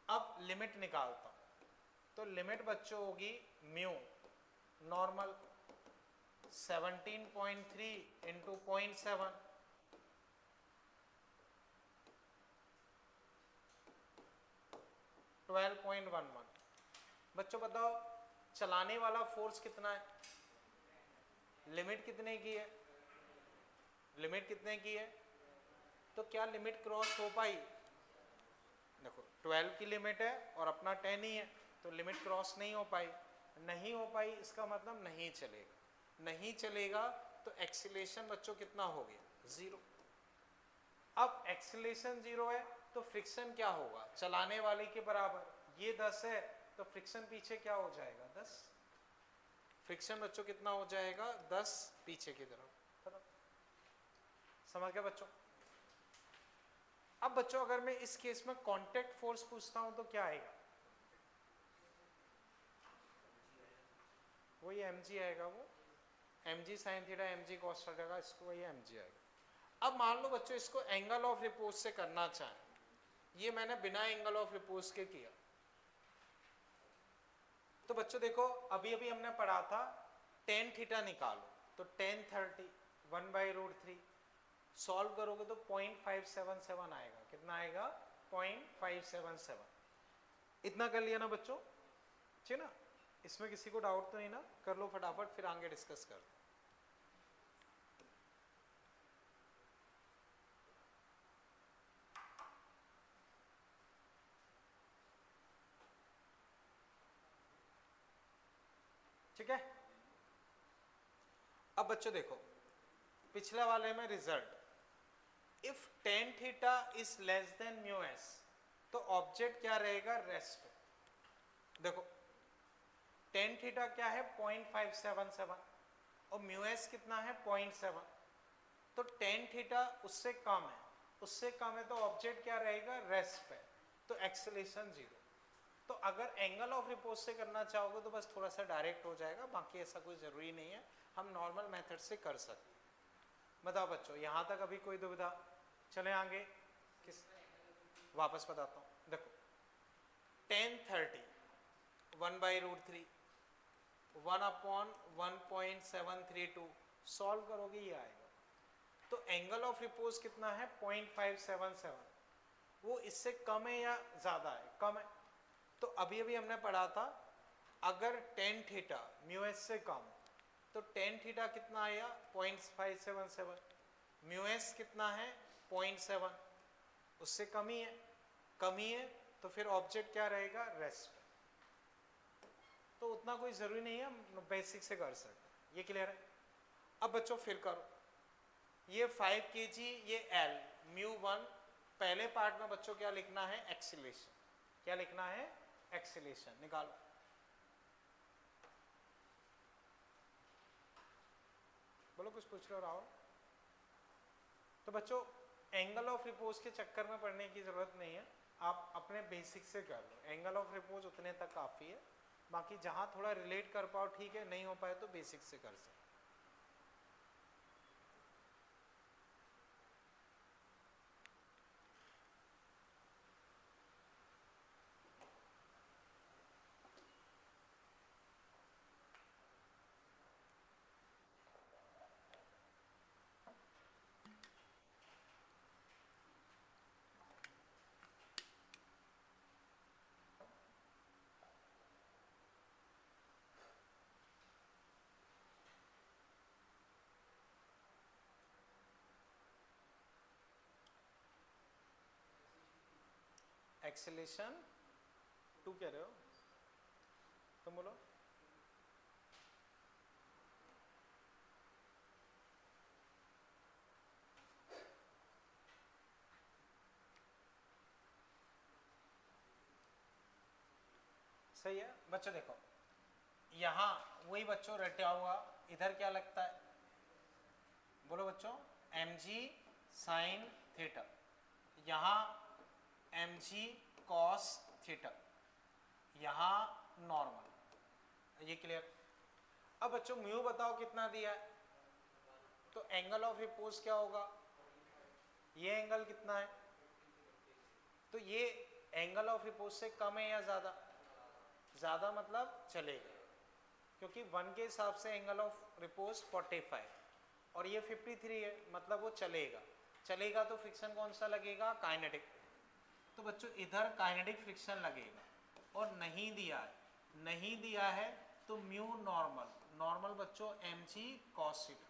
Speaker 1: अब लिमिट निकालता हूं, तो लिमिट बच्चों होगी म्यू नॉर्मल 17.3 इंटू 0.7 12.11। बच्चों बताओ चलाने वाला फोर्स कितना है? लिमिट कितने की है? लिमिट कितने की है? तो क्या लिमिट क्रॉस हो पाई? देखो 12 की लिमिट है और अपना 10 ही है, तो लिमिट क्रॉस नहीं हो पाई। नहीं हो पाई इसका मतलब नहीं चलेगा, नहीं चलेगा तो एक्सीलरेशन बच्चों कितना हो गया? 0। अब एक्सीलरेशन 0 है तो फ्रिक्शन क्या होगा? चलाने वाले के बराबर। ये 10 है तो फ्रिक्शन पीछे क्या हो जाएगा? 10। फ्रिक्शन बच्चों कितना हो जाएगा? 10 पीछे की तरफ। समझ गया बच्चों? अब बच्चों अगर मैं इस केस में कांटेक्ट फोर्स पूछता हूं तो क्या आएगा? वही mg आएगा, वो mg sin theta mg cos theta का, इसको वही mg आएगा। अब मान लो बच्चों इसको एंगल ऑफ रिपोज से करना चाहें, ये मैंने बिना एंगल ऑफ रिपोज के किया। तो बच्चों देखो अभी अभी हमने पढ़ा था tan थीटा निकालो, तो tan 30 1/√3 सॉल्व करोगे तो 0.577 आएगा। कितना आएगा? 0.577। इतना कर लिया ना बच्चों, ठीक ना? इसमें किसी को डाउट तो नहीं ना? कर लो फटाफट, फिर आगे डिस्कस कर। ठीक है। अब बच्चों देखो पिछले वाले में result, if tan theta is less then mu S तो ऑब्जेक्ट क्या रहेगा? रेस्ट पे। देखो tan थीटा क्या है? 0.577 और म्यू एस कितना है? 0.7। तो tan थीटा उससे कम है, उससे कम है तो ऑब्जेक्ट क्या रहेगा? रेस्ट पे, तो एक्सेलरेशन 0। तो अगर एंगल ऑफ रिपोज से करना चाहोगे तो बस थोड़ा सा डायरेक्ट हो जाएगा, बाकी ऐसा कोई ज़रूरी नहीं है, हम नॉर्मल मेथड से कर सकते हैं। बताओ बच्चों यहाँ तक अभी कोई दुविधा? चले आगे। किस वापस बताता हूँ, देखो tan 30 1/√3 1/1.732 सॉल्व करोगे ये आएगा। तो एंगल ऑफ रिपोज कितना है 0.577, वो इससे कम है या ज्यादा है, कम है। तो अभी अभी हमने पढ़ा था अगर tan थीटा म्यू एस से कम तो tan थीटा कितना आया 0.577, म्यू एस कितना है 0.7, उससे कम ही है तो फिर ऑब्जेक्ट क्या रहेगा रेस्ट। तो उतना कोई जरूरी नहीं है, हम बेसिक से कर सकते, ये क्लियर है। अब बच्चों फिर करो, ये 5 kg ये L μ1, पहले पार्ट में बच्चों क्या लिखना है एक्सीलेशन, क्या लिखना है एक्सीलेशन, निकालो। बोलो कुछ पूछ रहे हो राहुल? तो बच्चों एंगल ऑफ रिपोज के चक्कर में पढ़ने की जरूरत नहीं है, आप अपने बेसिक से कर लो, एंगल ऑफ रिपोज उतने तक काफी है, बाकी जहां थोड़ा रिलेट कर पाओ ठीक है, नहीं हो पाए तो बेसिक से कर सकते। एक्सेलेशन 2 कह रहे हो तुम, बोलो। सही है बच्चों, देखो यहाँ वही बच्चों रटा हुआ, इधर क्या लगता है, बोलो बच्चों mg साइन थीटा, यहाँ mg कॉस थीटा, यहाँ नॉर्मल, ये क्लियर। अब बच्चों म्यू बताओ कितना दिया है, तो एंगल ऑफ रिपोज क्या होगा, ये एंगल कितना है, तो ये एंगल ऑफ रिपोज से कम है या ज्यादा, ज्यादा मतलब चलेगा, क्योंकि 1 के हिसाब से एंगल ऑफ रिपोज 45 और ये 53 है, मतलब वो चलेगा तो फ्रिक्शन कौन सा लगेगा काइनेटिक, तो बच्चों इधर काइनेटिक फ्रिक्शन लगेगा, और नहीं दिया है तो म्यू नॉर्मल बच्चों mg cos थीटा।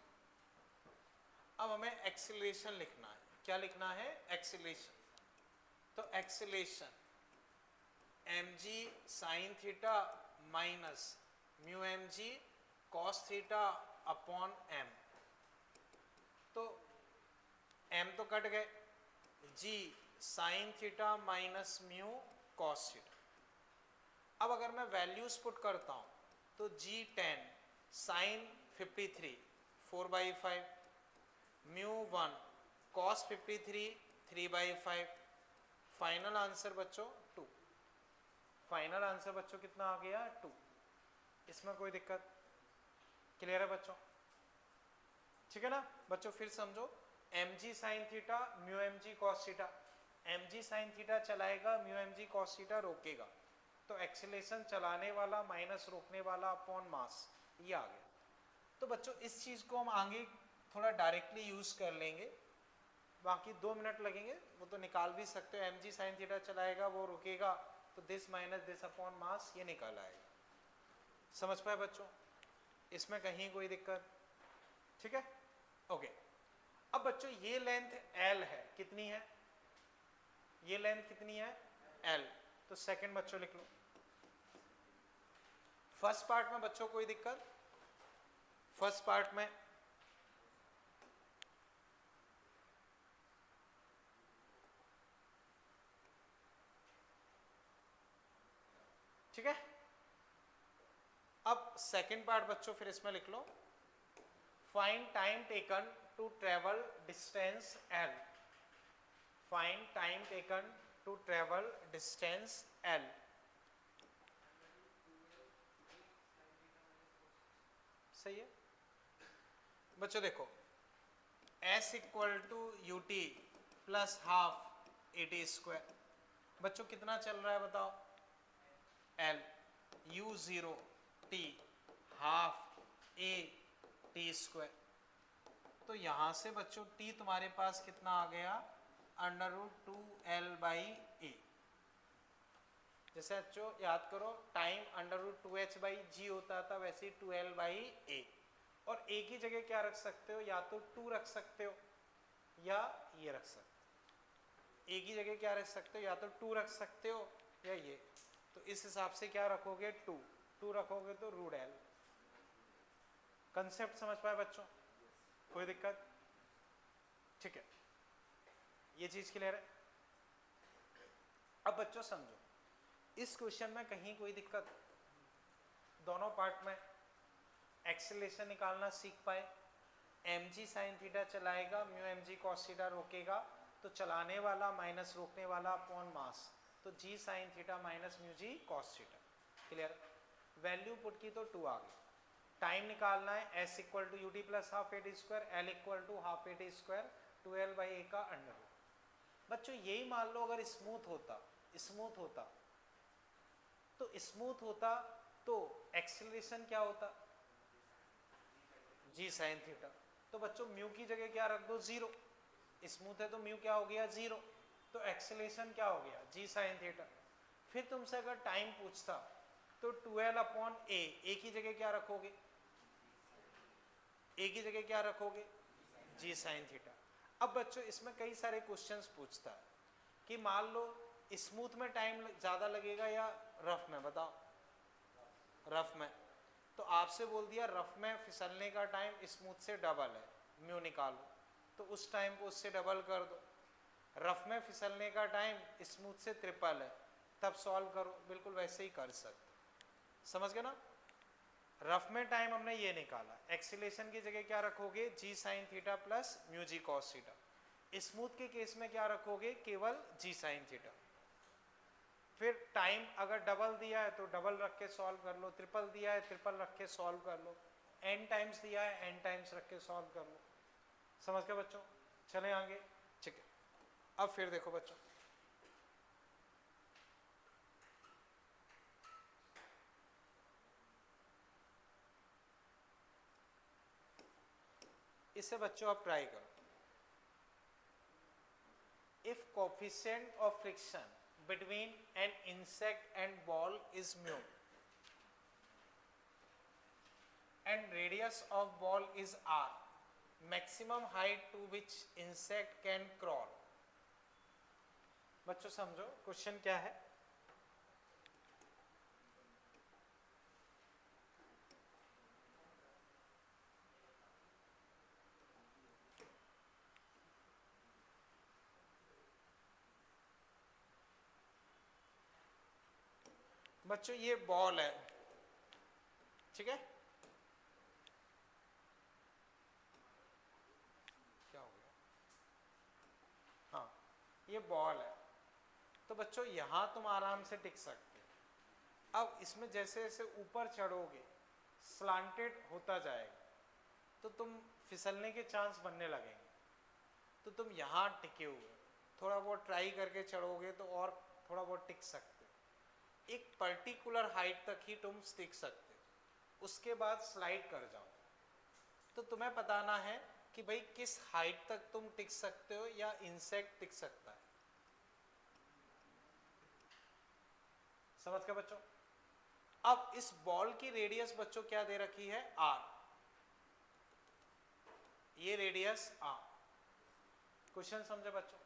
Speaker 1: अब हमें एक्सीलरेशन लिखना है, क्या लिखना है एक्सीलरेशन, तो acceleration mg sine theta minus mu mg cos theta upon m, तो m तो कट गए, g sine theta minus mu cos theta. अब अगर मैं वैल्यूज पुट करता हूं तो g 10 sine 53 4/5, mu 1 cos 53 3/5, final answer बच्चों 2, फाइनल आंसर बच्चों कितना आ गया 2, इसमें कोई दिक्कत, क्लियर है बच्चों, ठीक है ना बच्चों। फिर समझो mg sine theta mu mg cos theta, mg sine theta चलाएगा, म्यू mg cos थीटा रोकेगा, तो एक्सीलरेशन चलाने वाला माइनस रोकने वाला अपॉन मास, ये आ गया। तो बच्चों इस चीज को हम आगे थोड़ा डायरेक्टली यूज कर लेंगे, बाकी 2 मिनट लगेंगे, वो तो निकाल भी सकते हो, mg साइन थीटा चलाएगा वो रुकेगा, तो this minus this upon mass ये निकाल आएगा, समझ पाए बच्चों, इसमें कहीं कोई दिक्कत, ठीक है ओके। अब बच्चों ये लेंथ L है, कितनी है, ये लेंथ कितनी है L, तो सेकंड बच्चों लिख लो। फर्स्ट पार्ट में बच्चों कोई दिक्कत, फर्स्ट पार्ट में ठीक है। अब सेकंड पार्ट बच्चों फिर इसमें लिख लो, find time taken to travel distance L, find time taken to travel distance L, सही है बच्चों। देखो s equal to ut plus half t square. बच्चों कितना चल रहा है बताओ, L, u zero t half a t square. तो यहां से बच्चों टी तुम्हारे पास कितना आ गया, अंडर रूट 2l/a। जैसे बच्चों याद करो टाइम अंडर रूट 2h/g होता था, वैसे 2l/a। और ए की जगह क्या रख सकते हो, या तो 2 रख सकते हो या ये रख सकते हो। ए की जगह क्या रख सकते हो, या तो 2 रख सकते हो या ये। तो इस हिसाब से क्या रखोगे, 2 रखोगे तो रूट एल। कंसेप्ट समझ पाए बच्चों, कोई दिक्कत? ठीक है, ये चीज क्लियर है। अब बच्चों समझो, इस क्वेश्चन में कहीं कोई दिक्कत, दोनों पार्ट में एक्सेलरेशन निकालना सीख पाए। mg sin थीटा चलाएगा, म्यू mg cos थीटा रोकेगा, तो चलाने वाला माइनस रोकने वाला अपॉन मास, तो g sin theta minus mu g cos theta. Clear? Value put की तो 2 आ गई। टाइम निकालना है, s equal to ut plus half a t square, l equal to half a t square 2l/a का अंडर रूट। बच्चों यही मान लो अगर स्मूथ होता तो एक्सेलरेशन क्या होता, g sin थीटा। तो बच्चों म्यू की जगह क्या रख दो, 0। स्मूथ है तो म्यू क्या हो गया, 0। तो एक्सेलरेशन क्या हो गया, g sin थीटा। फिर तुमसे अगर टाइम पूछता तो 2l/a, a की जगह क्या रखोगे, g sin थीटा। अब बच्चों इसमें कई सारे क्वेश्चंस पूछता है कि मान लो स्मूथ में टाइम ज्यादा लगेगा या रफ में, बताओ। रफ में, तो आपसे बोल दिया रफ में फिसलने का टाइम स्मूथ से डबल है, म्यू निकालो, तो उस टाइम को उससे डबल कर दो। रफ में फिसलने का टाइम स्मूथ से ट्रिपल है, तब सॉल्व करो, बिल्कुल वैसे ही कर सकते। समझ गए ना? रफ में टाइम हमने ये निकाला, एक्सीलेशन की जगह क्या रखोगे, g sin theta plus mu g cos theta. Smooth के केस में क्या रखोगे, केवल g sin थीटा। फिर टाइम अगर डबल दिया है तो डबल रख के सॉल्व कर लो, ट्रिपल दिया है ट्रिपल रख के सॉल्व कर लो, n टाइम्स दिया है n टाइम्स रख के सॉल्व कर लो। समझ गए बच्चों? चलें आगे। ठीक है, अब फिर देखो बच्चों, इसे बच्चों आप ट्राई करो। If coefficient of friction between an insect and ball is mu and radius of ball is r, maximum height to which insect can crawl। बच्चों समझो क्वेश्चन क्या है। बच्चों ये बॉल है, ठीक है, क्या हो गया, हाँ ये बॉल है। तो बच्चों यहां तुम आराम से टिक सकते हो। अब इसमें जैसे जैसे ऊपर चढ़ोगे स्लांटेड होता जाएगा, तो तुम फिसलने के चांस बनने लगेंगे। तो तुम यहाँ टिके हुए थोड़ा बहुत ट्राई करके चढ़ोगे तो और थोड़ा बहुत टिक सकते हो। एक पर्टिकुलर हाइट तक ही तुम टिक सकते हो, उसके बाद स्लाइड कर जाओ। तो तुम्हें बताना है कि भाई किस हाइट तक तुम टिक सकते हो या इंसेक्ट टिक सकता है। समझ गए बच्चों? अब इस बॉल की रेडियस बच्चों क्या दे रखी है, r। ये रेडियस r। क्वेश्चन समझे बच्चों?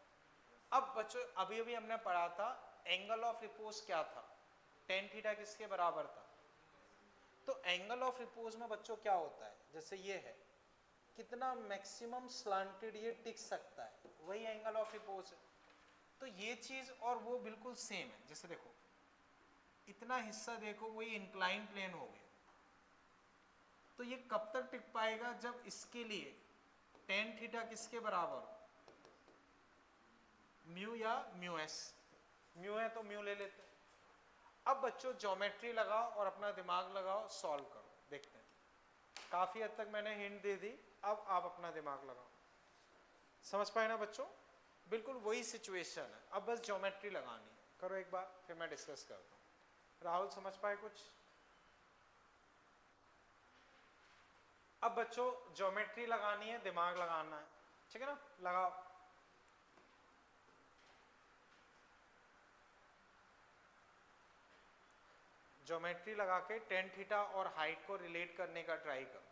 Speaker 1: अब बच्चों अभी अभी हमने पढ़ा था एंगल ऑफ रिपोज क्या था, tan थीटा किसके बराबर था। तो एंगल ऑफ रिपोज में बच्चों क्या होता है, जैसे ये है, कितना मैक्सिमम स्लांटेड ये टिक सकता है, वही एंगल ऑफ रिपोज है। तो ये चीज और वो बिल्कुल सेम है। जैसे देखो इतना हिस्सा देखो वही इंक्लाइन प्लेन हो गया, तो ये कब तक टिक पाएगा, जब इसके लिए tan थीटा किसके बराबर हो, म्यू या म्यू एस। म्यू है तो म्यू ले लेते हैं। अब बच्चों ज्योमेट्री लगाओ और अपना दिमाग लगाओ, सॉल्व करो, देखते हैं। काफी हद तक मैंने हिंट दे दी, अब आप अपना दिमाग लगाओ। समझ पाए ना बच्चों? बिल्कुल वही सिचुएशन है, अब बस ज्योमेट्री लगानी है। करो एक बार, फिर मैं डिस्कस करता हूँ। राहुल समझ पाए कुछ? अब बच्चों ज्योमेट्री लगानी है, दिमाग लगाना है, ठीक है ना? लगाओ। ज्योमेट्री लगा के टेन थीटा और हाइट को रिलेट करने का ट्राई करो।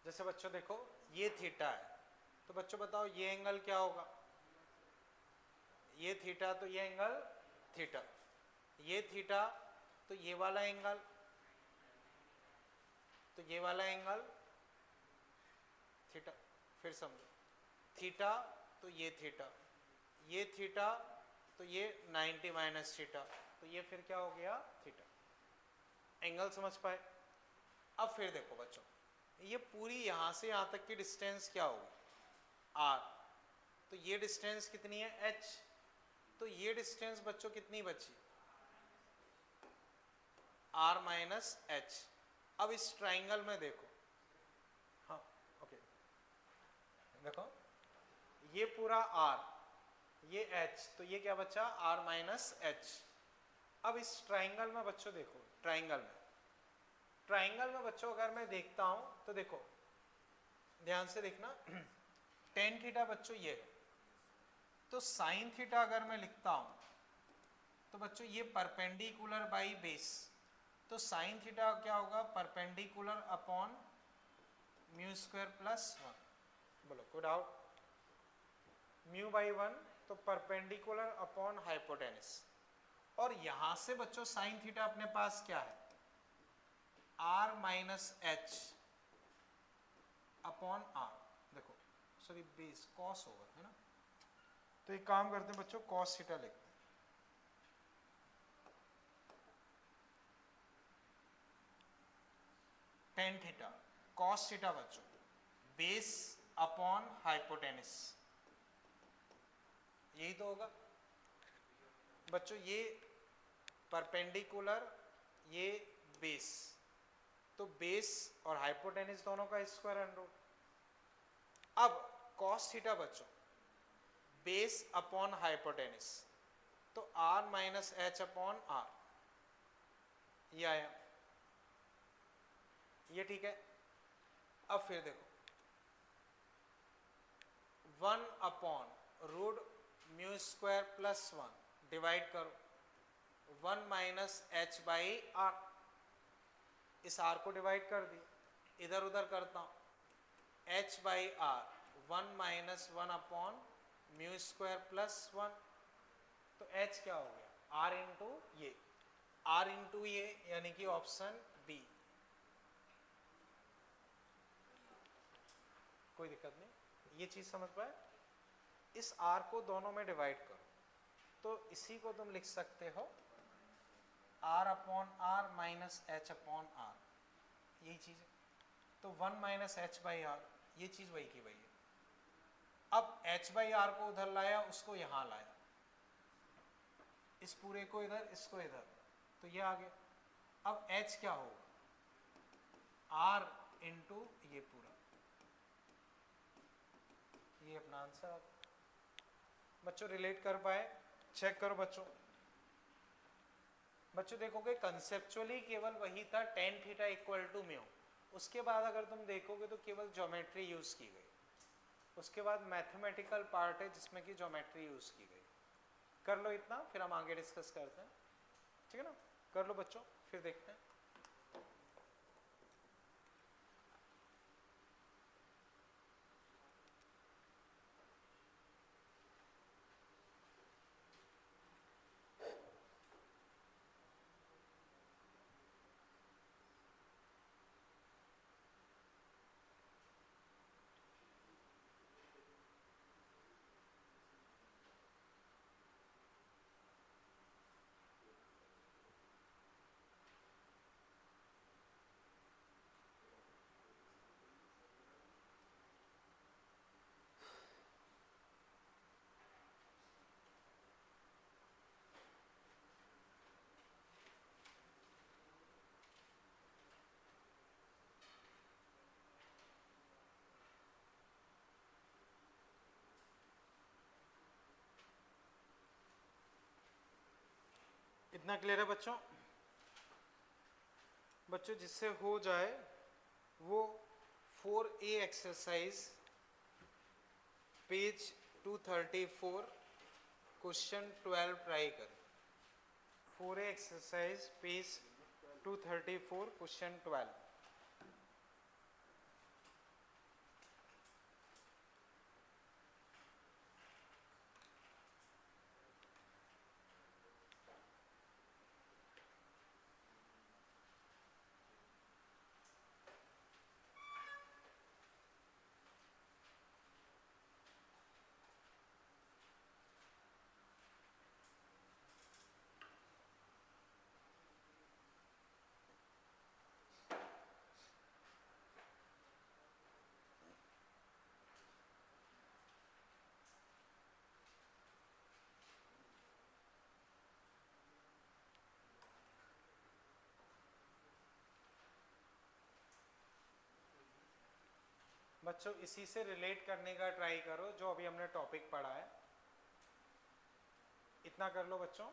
Speaker 1: जैसे बच्चों देखो ये थीटा है, तो बच्चों बताओ ये एंगल क्या होगा? ये थीटा तो ये एंगल थीटा, ये थीटा तो ये वाला एंगल, तो ये वाला एंगल थीटा। फिर समझो, थीटा तो ये थीटा, ये थीटा तो ये 90 माइनस थीटा, तो ये फिर क्या हो गया? थीटा। एंगल समझ पाए? अब फिर देखो बच्चों, ये पूरी यहां से यहां तक की डिस्टेंस क्या होगी? r। तो ये डिस्टेंस कितनी है? h। तो ये डिस्टेंस बच्चों कितनी बची? r minus H. अब इस ट्राइंगल में देखो, हाँ ओके, देखो ये पूरा r, ये h, तो ये क्या बचा? r minus H. अब इस ट्राइंगल में बच्चों देखो, ट्राइंगल में बच्चों अगर मैं देखता हूं तो देखो ध्यान से देखना, टेन थीटा बच्चों ये है, तो साइन थीटा अगर मैं लिखता हूं तो बच्चों ये परपेंडिकुलर बाई बेस, तो साइन थीटा क्या होगा? Perpendicular upon mu square plus 1। बोलो कोई डाउट? म्यू बाई 1 तो परपेंडिकुलर अपॉन हाइपोटेनस, और यहां से बच्चों साइन थीटा अपने पास क्या है? r minus H upon R. देखो सॉरी बेस कॉस ओवर है ना, तो एक काम करते हैं बच्चों, कॉस थीटा लिखते हैं। टेन थीटा कॉस थीटा बच्चों बेस अपॉन हाइपोटेनस, यही तो होगा बच्चों। ये परपेंडिकुलर, ये बेस, तो बेस और हाइपोटेनस दोनों का स्क्वायर अंडर रूट। अब कॉस थीटा बच्चों बेस अपॉन हाइपोटेनस, तो r minus H upon R, ये आया, ये ठीक है। अब फिर देखो 1 upon root mu square plus 1 divide करो 1 माइनस एच बाई आर, इस r को डिवाइड कर दी, इधर उधर करता हूं, h by R 1 minus 1 upon mu square plus 1, तो h क्या हो गया? r इंटू ये, r इंटू ये, यानी कि ऑप्शन बी। कोई दिक्कत नहीं, ये चीज समझ पाए? इस r को दोनों में डिवाइड करो, तो इसी को तुम लिख सकते हो r upon R minus H upon R, यही चीज है। तो 1 माइनस एच बाई आर, ये चीज वही की वही है। अब h बाई आर को उधर लाया, उसको यहां लाया, इस पूरे को इधर, इसको इधर, तो ये आ गया। अब h क्या होगा? r इंटू ये पूरा, ये अपना आंसर। बच्चों रिलेट कर पाए? चेक करो बच्चों। बच्चों देखोगे कंसेप्चुअली केवल वही था tan theta equal to mu, उसके बाद अगर तुम देखोगे तो केवल ज्योमेट्री यूज की गई, उसके बाद मैथमेटिकल पार्ट है जिसमें कि ज्योमेट्री यूज की गई। कर लो इतना, फिर हम आगे डिस्कस करते हैं, ठीक है ना? कर लो बच्चों, फिर देखते हैं। इतना क्लियर है बच्चों? बच्चों जिससे हो जाए वो 4A exercise page 234 question 12 try करें। 4A exercise page 234 question 12। बच्चों इसी से रिलेट करने का ट्राई करो जो अभी हमने टॉपिक पढ़ा है। इतना कर लो बच्चों।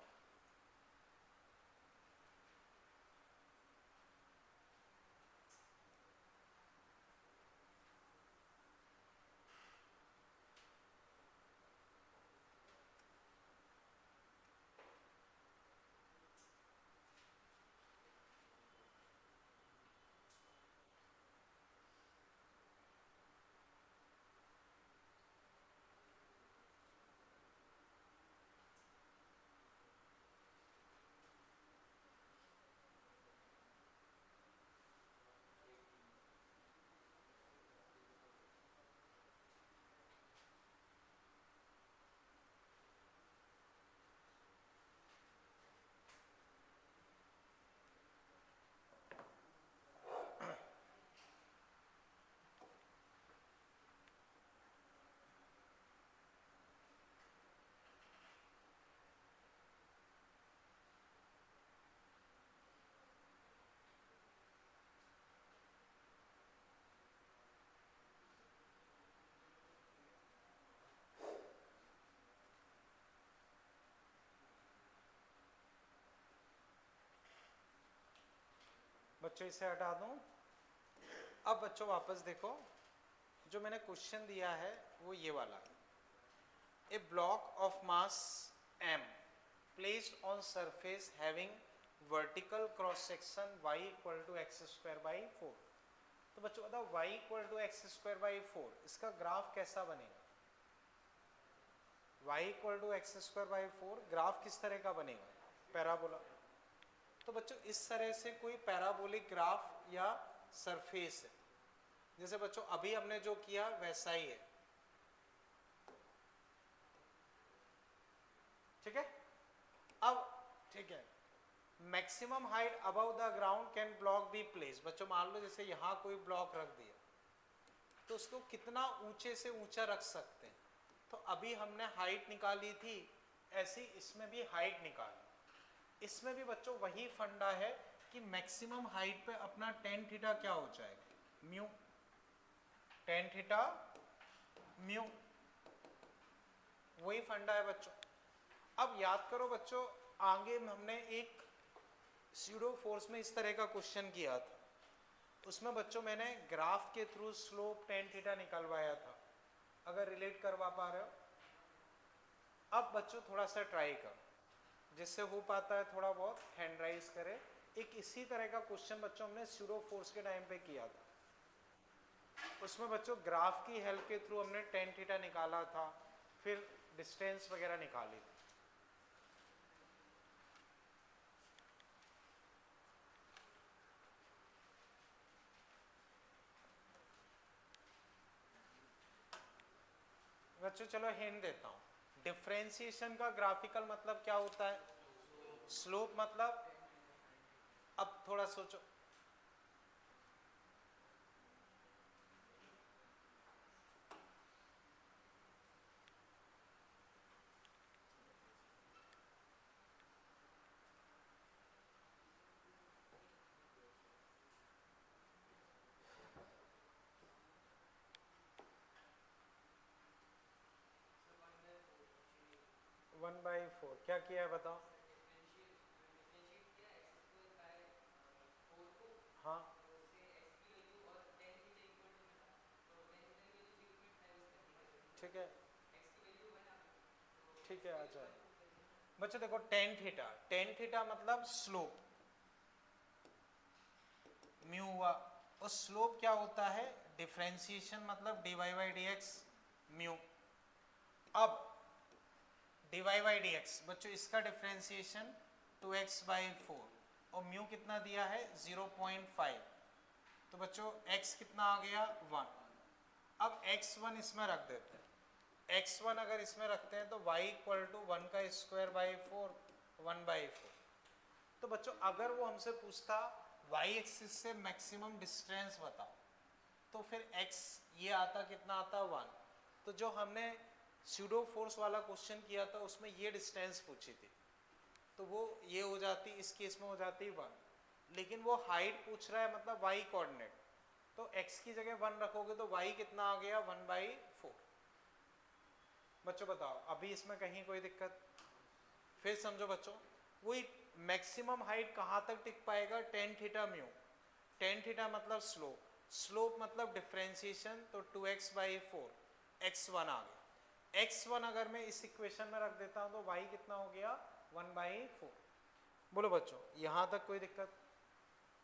Speaker 1: बच्चों इसे हटा दूं। अब बच्चों वापस देखो, जो मैंने क्वेश्चन दिया है वो ये वाला। A block of mass m placed on surface having vertical cross section y equal to x square by 4। तो बच्चों बताओ y equal to x square by 4 इसका ग्राफ कैसा बनेगा? y equal to x square by 4 graph किस तरह का बनेगा? पैराबोला। तो बच्चों इस तरह से कोई पैराबोलिक ग्राफ या सरफेस है, जैसे बच्चों अभी हमने जो किया वैसा ही है, ठीक है? अब ठीक है, maximum height above the ground can block be place. बच्चों मान लो जैसे यहाँ कोई ब्लॉक रख दिया तो उसको कितना ऊंचे से ऊंचा रख सकते हैं? तो अभी हमने हाइट निकाली थी, ऐसी इसमें भी हाइट निकाली। इसमें भी बच्चों वही फंडा है कि मैक्सिमम हाइट पे अपना टेन थीटा क्या हो जाएगा? म्यू। टेन थीटा म्यू, वही फंडा है बच्चों। अब याद करो बच्चों, आगे हमने एक स्यूडो फोर्स में इस तरह का क्वेश्चन किया था। उसमें बच्चों मैंने ग्राफ के थ्रू स्लोप टेन थीटा निकलवाया था, अगर रिलेट करवा पा रहे हो। अब बच्चों थोड़ा सा ट्राई करो, जिससे हो पाता है थोड़ा बहुत हैंड राइज करे। एक इसी तरह का क्वेश्चन बच्चों हमने स्यूडो फोर्स के टाइम पे किया था। उसमें बच्चों ग्राफ की हेल्प के थ्रू हमने टेन थीटा निकाला था, फिर डिस्टेंस वगैरह निकाली थी। बच्चों चलो हिंट देता हूँ, डिफरेंशिएशन का ग्राफिकल मतलब क्या होता है? स्लोप मतलब, अब थोड़ा सोचो, वन बाई फोर क्या किया है बताओ? हाँ ठीक है, ठीक है, अच्छा बच्चों देखो टेन थीटा, टेन थीटा मतलब स्लोप म्यू हुआ, और स्लोप क्या होता है? डिफरेंशिएशन मतलब d y by d x mu. अब d y by d x बच्चों इसका डिफरेंशिएशन 2x बाई फोर, और म्यू कितना दिया है? 0.5, तो बच्चों x कितना आ गया? 1। अब x1 इसमें रख देते हैं, x1 अगर इसमें रखते हैं तो y इक्वल टू 1 का स्क्वायर बाई 4, 1 बाई 4। तो बच्चों अगर वो हमसे पूछता y एक्सिस से मैक्सिमम डिस्टेंस बताओ, तो फिर x ये आता, कितना आता? 1। तो जो हमने स्यूडो फोर्स वाला क्वेश्चन किया था उसमें ये डिस्टेंस पूछी थी, तो वो ये हो जाती, इस केस में हो जाती 1। लेकिन वो हाइट पूछ रहा है मतलब y कोऑर्डिनेट, तो x की जगह 1 रखोगे तो y कितना आ गया? 1 बाई 4। बच्चों बताओ अभी इसमें कहीं कोई दिक्कत? फिर समझो बच्चों, वही मैक्सिमम हाइट कहाँ तक टिक पाएगा? Tan theta mu. Ten theta मतलब स्लोप, स्लोप मतलब डिफरेंशिएशन, तो 2x बाई 4, x1 आ गया। x1 अगर मैं इस इक्वेशन में रख देता हूँ तो y कितना हो गया? 1 बाई 4। बोलो बच्चों यहाँ तक कोई दिक्कत?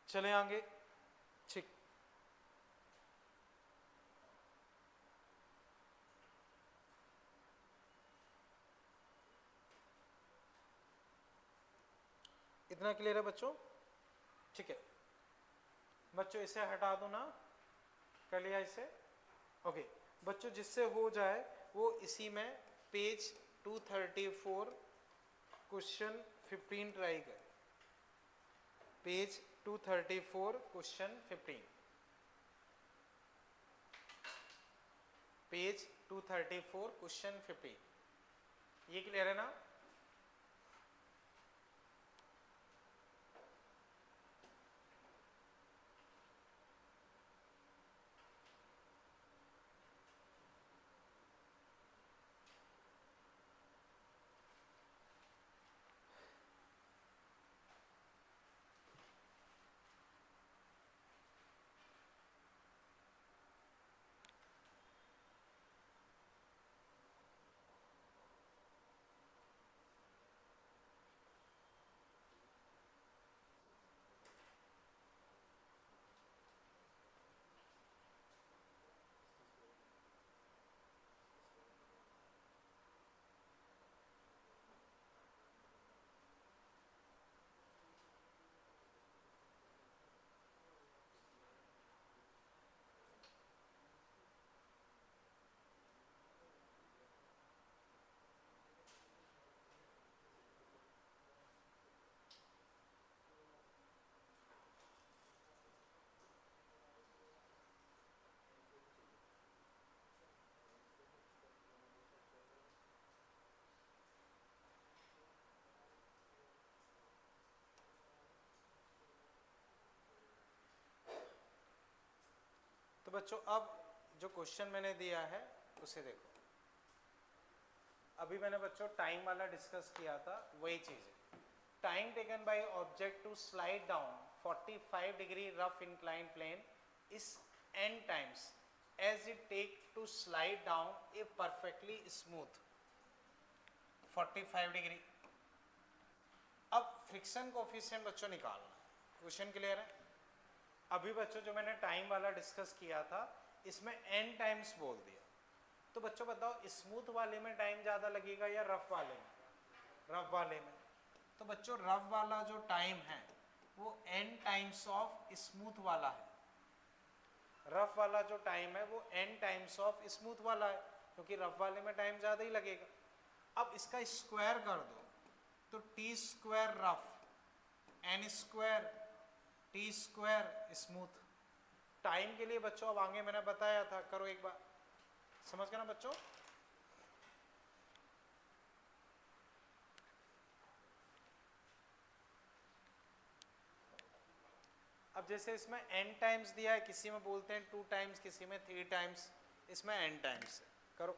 Speaker 1: चले आगे, ठीक। इतना क्लियर है बच्चों? ठीक है बच्चों, इसे हटा दो ना, कर लिया इसे? ओके बच्चों, जिससे हो जाए वो इसी में पेज 234 क्वेश्चन 15 ट्राई कर। पेज 234 क्वेश्चन 15, पेज 234 क्वेश्चन 15, ये क्लियर है ना? तो बच्चों अब जो क्वेश्चन मैंने दिया है उसे देखो। अभी मैंने बच्चों टाइम वाला डिस्कस किया था, वही चीज है। Time taken by object to slide down 45 degree rough inclined plane is n times as it take to slide down a perfectly smooth 45 degree. अब फ्रिक्शन कोफिशिएंट बच्चों निकालना, क्वेश्चन क्लियर है? अभी बच्चों जो मैंने टाइम वाला डिस्कस किया था इसमें n टाइम्स बोल दिया, तो बच्चों बताओ स्मूथ वाले में टाइम ज़्यादा लगेगा या रफ वाले में? रफ वाले में। तो बच्चों रफ वाला जो टाइम है वो n टाइम्स ऑफ स्मूथ वाला है। रफ वाला जो टाइम है वो n टाइम्स ऑफ स्मूथ वाला है, क्योंकि रफ वाले में टाइम ज़्यादा ही लगेगा। अब इसका स्क्वायर कर दो तो T square rough, n square T square smooth. Time के लिए बच्चों अब आगे मैंने बताया था, करो एक बार, समझ गए ना बच्चों? अब जैसे इसमें n टाइम्स दिया है, किसी में बोलते हैं 2 टाइम्स, किसी में 3 टाइम्स, इसमें n टाइम्स है। करो।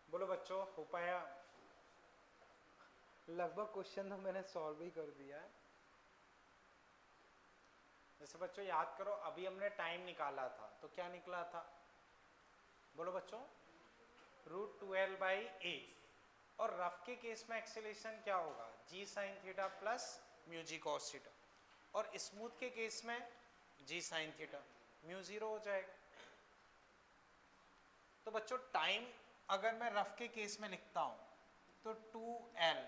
Speaker 1: बोलो बच्चों, हो पाया? लगभग क्वेश्चन तो मैंने सॉल्व ही कर दिया है। जैसे बच्चों याद करो, अभी हमने टाइम निकाला था तो क्या निकला था? बोलो बच्चों, √12/a। और रफ के केस में एक्सेलेरेशन क्या होगा? g sin theta plus mu g cos theta. और स्मूथ के केस में g sin थीटा, म्यू 0 हो जाएगा। तो बच्चों टाइम अगर मैं रफ के केस में लिखता हूं तो 2l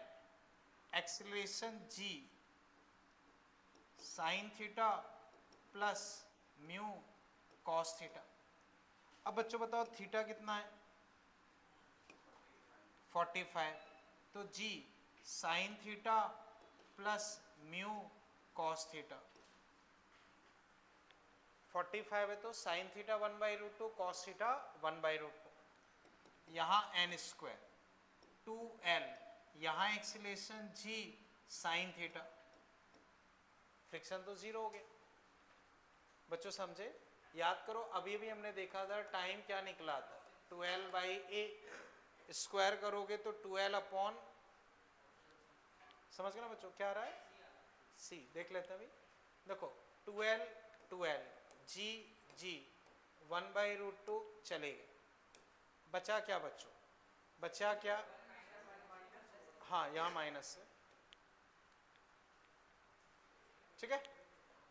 Speaker 1: acceleration g sine theta plus mu cos theta. अब बच्चों बताओ थीटा कितना है? 45। तो g sine theta plus mu cos theta. 45 है तो साइन थीटा 1/√2, कॉस थीटा 1/√2। यहाँ n स्क्वायर 2l, यहाँ acceleration g sine theta, friction तो 0 हो गया। बच्चों समझे? याद करो अभी भी हमने देखा था टाइम क्या निकला था, 12/a। स्क्वायर करोगे तो 2l अपॉन, समझ गए ना बच्चों क्या आ रहा है? c। देख लेते हैं अभी, देखो 2l g 1/√2 चले गए, बचा क्या बच्चों? बचा क्या? हाँ यहाँ माइनस है, ठीक है।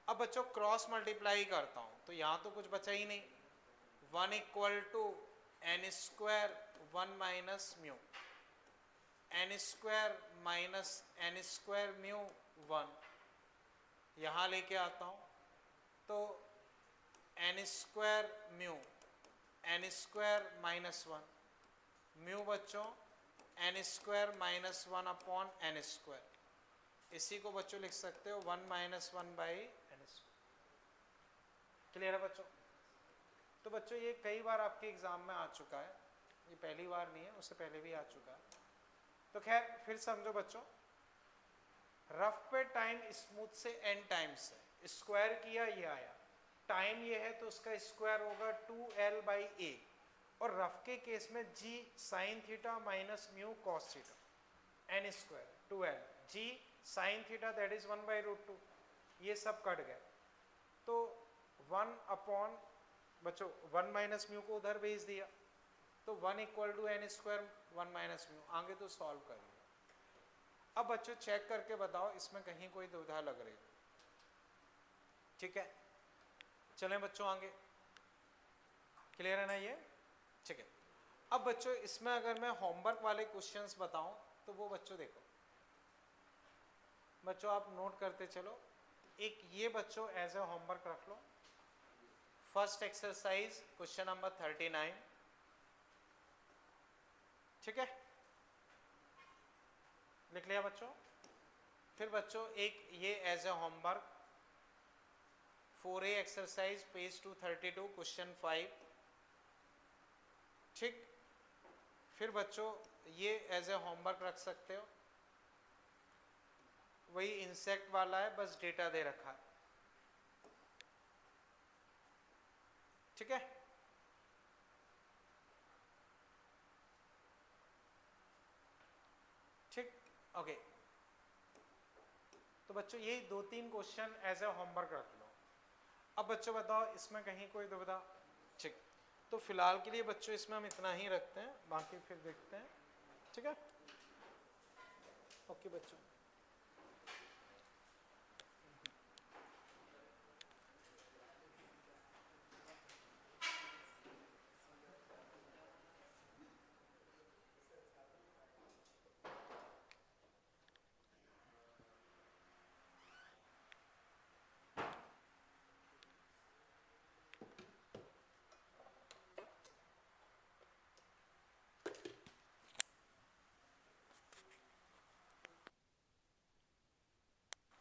Speaker 1: अब बच्चों क्रॉस मल्टीप्लाई करता हूं तो यहाँ तो कुछ बचा ही नहीं। 1 = n square 1 minus mu, n square minus n square mu 1। यहाँ लेके आता हूँ तो n square mu, n square minus 1 mu बच्चों n square minus 1 upon n square. इसी को बच्चों लिख सकते हो 1 - 1/n स्क्वायर। क्लियर है बच्चों? तो बच्चों ये कई बार आपके एग्जाम में आ चुका है, ये पहली बार नहीं है, उससे पहले भी आ चुका है। तो खैर फिर समझो बच्चों, रफ पे टाइम स्मूथ से n टाइम्स है, स्क्वायर किया ये आया, टाइम ये है तो उसका स्क्वायर होगा 2l/a। और रफ के केस में g sine theta minus mu cos theta, n square 2l, g sine theta that is 1/√2, ये सब कट गए तो 1 अपॉन बच्चों 1 माइनस म्यू को उधर भेज दिया तो 1 = n स्क्वायर 1 माइनस म्यू। आगे तो सॉल्व कर लिया। अब बच्चों चेक करके बताओ इसमें कहीं कोई दुविधा लग रही, ठीक है? चलें बच्चों आगे, क्लियर है ना ये, ठीक है। अब बच्चों इसमें अगर मैं होमवर्क वाले क्वेश्चंस बताऊं तो वो बच्चों देखो, बच्चों आप नोट करते चलो, एक ये बच्चों एज ए होमवर्क रख लो, फर्स्ट एक्सरसाइज क्वेश्चन नंबर 39, ठीक है, लिख लिया बच्चों। फिर बच्चों एक ये as a homework 4A exercise page 232 question 5, ठीक। फिर बच्चों ये एज ए होमवर्क रख सकते हो, वही इंसेक्ट वाला है, बस डेटा दे रखा है, ठीक है। ठीक, ओके। तो बच्चों ये 2-3 क्वेश्चन एज ए होमवर्क रख लो। अब बच्चों बताओ इसमें कहीं कोई दुविधा, ठीक। तो फिलहाल के लिए बच्चों इसमें हम इतना ही रखते हैं, बाकी फिर देखते हैं, ठीक है, ओके बच्चों।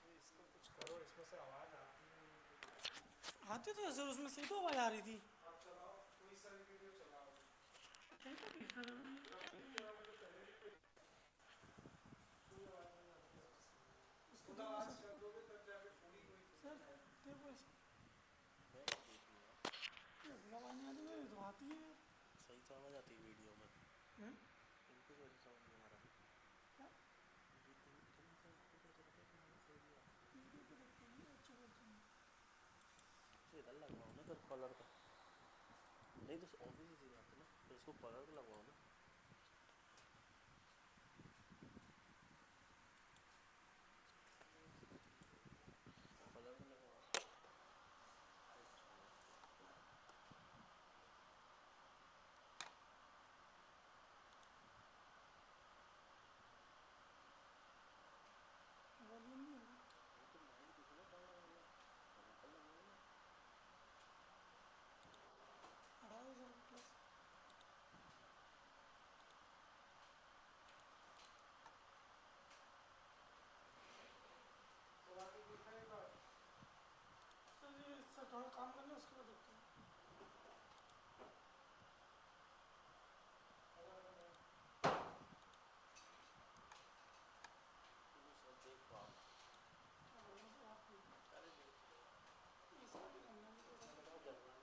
Speaker 1: इसको कुछ करो, इसमें से आवाज आती है।
Speaker 3: आती तो सर, उसमें से तो आवाज़ आ रही थी।
Speaker 1: आप चलाओ कोई सा भी वीडियो चलाओ। फुल आवाज कर दोगे तब जाके पूरी कोई
Speaker 3: सर देखो आवाज़ नहीं आती, मेरी तो आती है।
Speaker 2: सही तो आवाज़ आती है वीडियो में,
Speaker 3: हम्म?
Speaker 2: इनको कैसे समझ नहीं आ रहा?
Speaker 3: क्या?
Speaker 2: तो इधर लगवाओ ना, इधर कॉलर का, नहीं तो ऑब्वियसली सी बात है ना, तो इसको कॉलर का लगवाओ ना। कॉलर का लगवाओ।
Speaker 3: वॉल्यूम नहीं होगा।
Speaker 2: तो माइक देखो ना कहाँ लगाना है, कहाँ पर लगाना है।
Speaker 3: 18,000 प्लस।
Speaker 1: चला के दिखाएगा।
Speaker 3: सर ये सर थोड़ा काम कर लो, उसके बाद देखते हैं।
Speaker 2: तो सब देख पाओ।
Speaker 3: क्या बोलना सर आप भी?
Speaker 2: अरे देख लो।
Speaker 3: इसका भी करना है तो
Speaker 2: अच्छा
Speaker 3: सर।
Speaker 2: बताओ, जनरल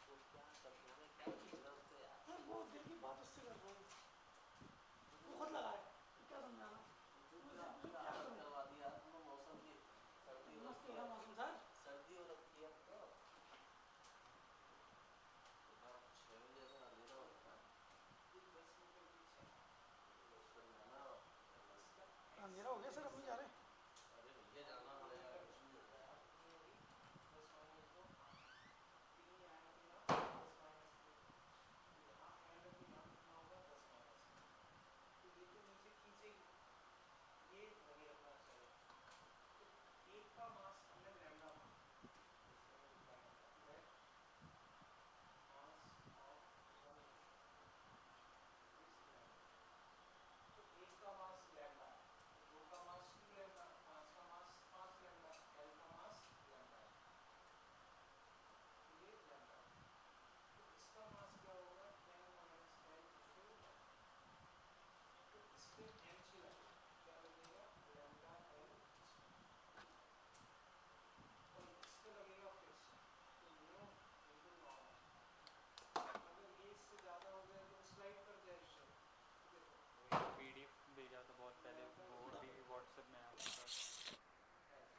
Speaker 2: को क्या सपनों में क्या पूछना उससे यार?
Speaker 3: सर वो दिल की बात उससे कर रहा हूँ, वो खुद लगा है, तो क्या समझाना?
Speaker 2: तो
Speaker 3: मुझसे
Speaker 2: क्या
Speaker 3: पूछो
Speaker 2: क्या
Speaker 3: क्या
Speaker 2: हालत
Speaker 3: करूँ?
Speaker 2: करवा दी यार तुमने मौसम की, सर्दी हो
Speaker 3: मस्त हो
Speaker 2: रखी
Speaker 3: रहा
Speaker 2: है,
Speaker 3: मौसम सर।
Speaker 2: सर्दी हो रखी है अब तो। सुबह 6 बजे से अंधेरा हो रखा है।
Speaker 1: 10 मिनट के पीछे
Speaker 2: उस पर जाना
Speaker 3: अंधेरा हो गया सर, हम नहीं जा रहे।
Speaker 2: अरे भैया जाना पड़ेगा, कुछ भी हो जाए यार।
Speaker 1: नहीं होगी, प्लस माइनस दो, 3 एंड की ना 10 - 3, यहाँ एंड की ना कितना होगा 10 - 3, तो ये तो नीचे खींचेगी, ये वही रखना चाहिए। तो एक का मास हमने लैम्डा माना, इसमें लिखा है that mass of one is lambda. तो एक का मास लैम्डा है, तो दो का मास 2 लैम्डा, पांच का मास 5 लैम्डा, एल का मास लैम्डा है, तो ये लैम्डा है। तो इसका मास क्या होगा 10 - 10 = 1। तो इस पे m चिल्लाएगा, क्या लगेगा लैम्डा एल स्क्वायर, और इस पे लगेगा फ्रिक्शन, तो म्यू इनटू नॉर्मल। अगर ये इससे ज़्यादा हो जाए तो स्लाइड कर जाएगी, तो देखो
Speaker 4: वही पीडीएफ भेजा था बहुत पहले, वो भी व्हाट्सएप में आपके पास।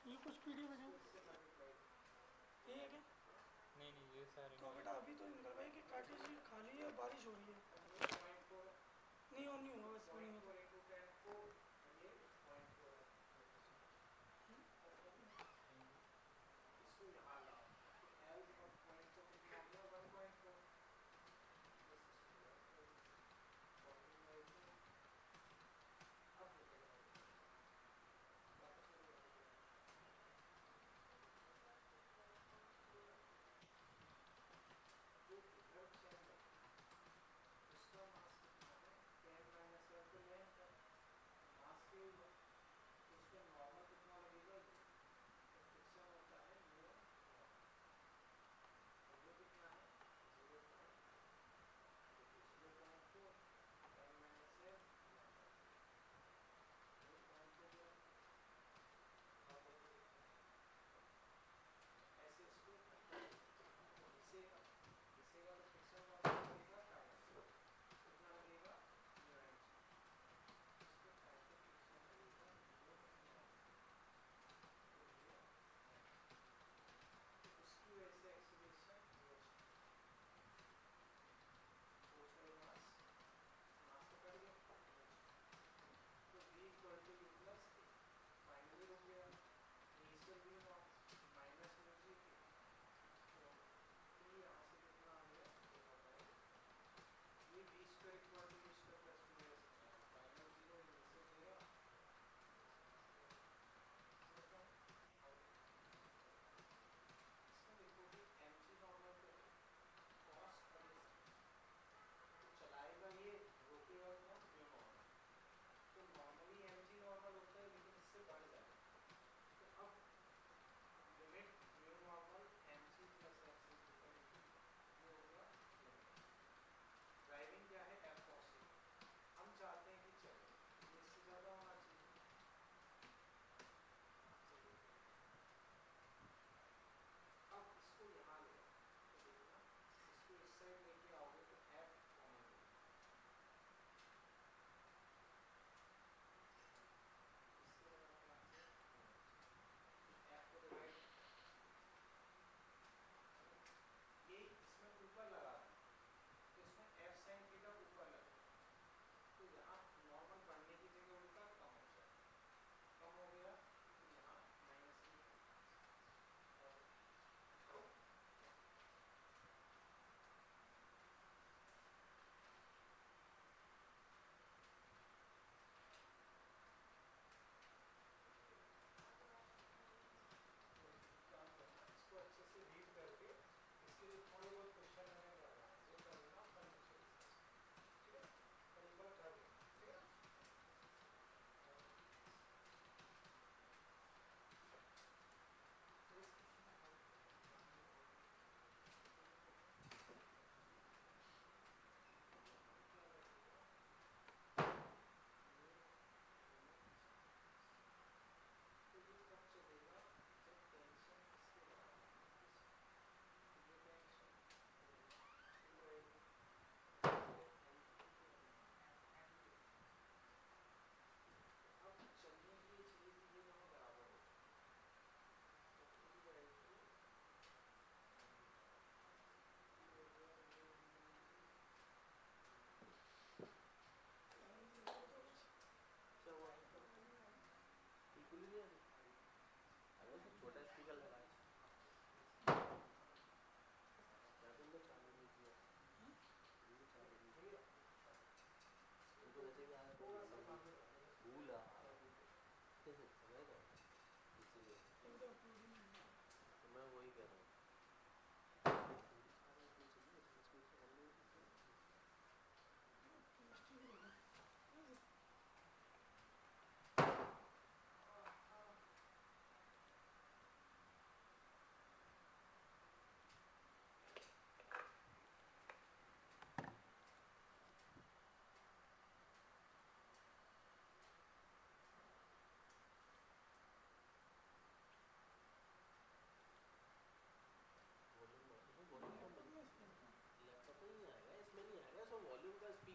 Speaker 3: ये कुछ पीडीएफ है
Speaker 1: इसको
Speaker 3: क्या?
Speaker 1: इससे मल्टीप्लाई कर,
Speaker 3: ये है क्या?
Speaker 4: नहीं नहीं, ये सारे
Speaker 3: तो
Speaker 4: नहीं
Speaker 3: बेटा
Speaker 4: है।
Speaker 3: अभी तो निकल भाई कि कार्टेज खाली है, बारिश हो रही है।
Speaker 1: अब ये 0.4 है,
Speaker 3: नहीं और नहीं होगा, इसमें नहीं
Speaker 1: 0.4
Speaker 3: होगा।
Speaker 1: इंटू 10 4, ये 0.4 है, इसको यहाँ लाओ, तो L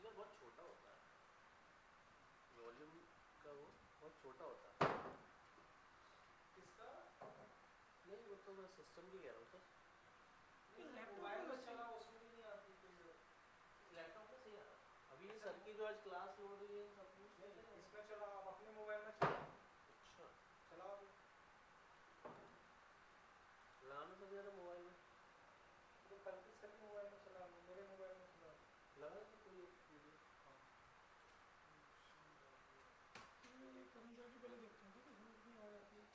Speaker 5: स्पीकर बहुत छोटा होता है, वॉल्यूम का वो बहुत छोटा होता है।
Speaker 2: किसका?
Speaker 5: नहीं वो तो मैं सिस्टम की कह रहा हूँ सर।
Speaker 2: नहीं
Speaker 3: लैपटॉप
Speaker 2: मोबाइल
Speaker 3: में
Speaker 2: में
Speaker 3: वैसे-
Speaker 2: चला उसमें भी नहीं आती कोई
Speaker 5: लैपटॉप में सही आ रहा। अभी ये सर की जो आज क्लास लोड हुई है सब कुछ
Speaker 2: नहीं इसमें चला आप अपने मोबाइल में चला
Speaker 5: अच्छा
Speaker 2: चलाओ अभी
Speaker 5: लाना सब ज़्यादा मोबाइल में
Speaker 2: तो कल की सर के मोबाइल में चला मेरे मोबाइल में चला
Speaker 5: लगा कि कोई एक वीडियो।
Speaker 3: ये करण सर की पहले देखते हैं, ठीक है, इसमें कितनी आवाज़ आती है।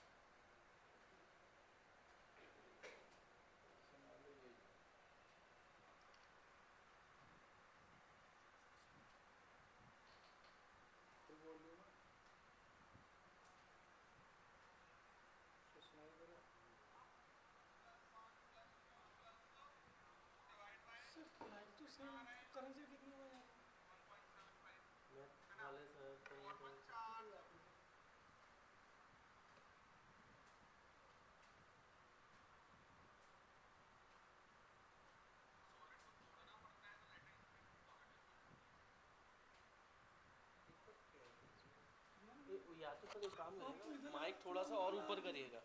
Speaker 5: फुल वॉल्यूम है
Speaker 2: तो सुनाई दे रहा
Speaker 3: सर लाइक तो सेम, करण सर कितनी आवाज़ आ रही है?
Speaker 5: मैं वाले सर करेंगे सर सबकी कोई आती है।
Speaker 2: दिक्कत क्या है
Speaker 5: या तो सर एक काम
Speaker 3: आप तो
Speaker 5: करिएगा
Speaker 3: इधर
Speaker 5: माइक थोड़ा सा और ऊपर करिएगा।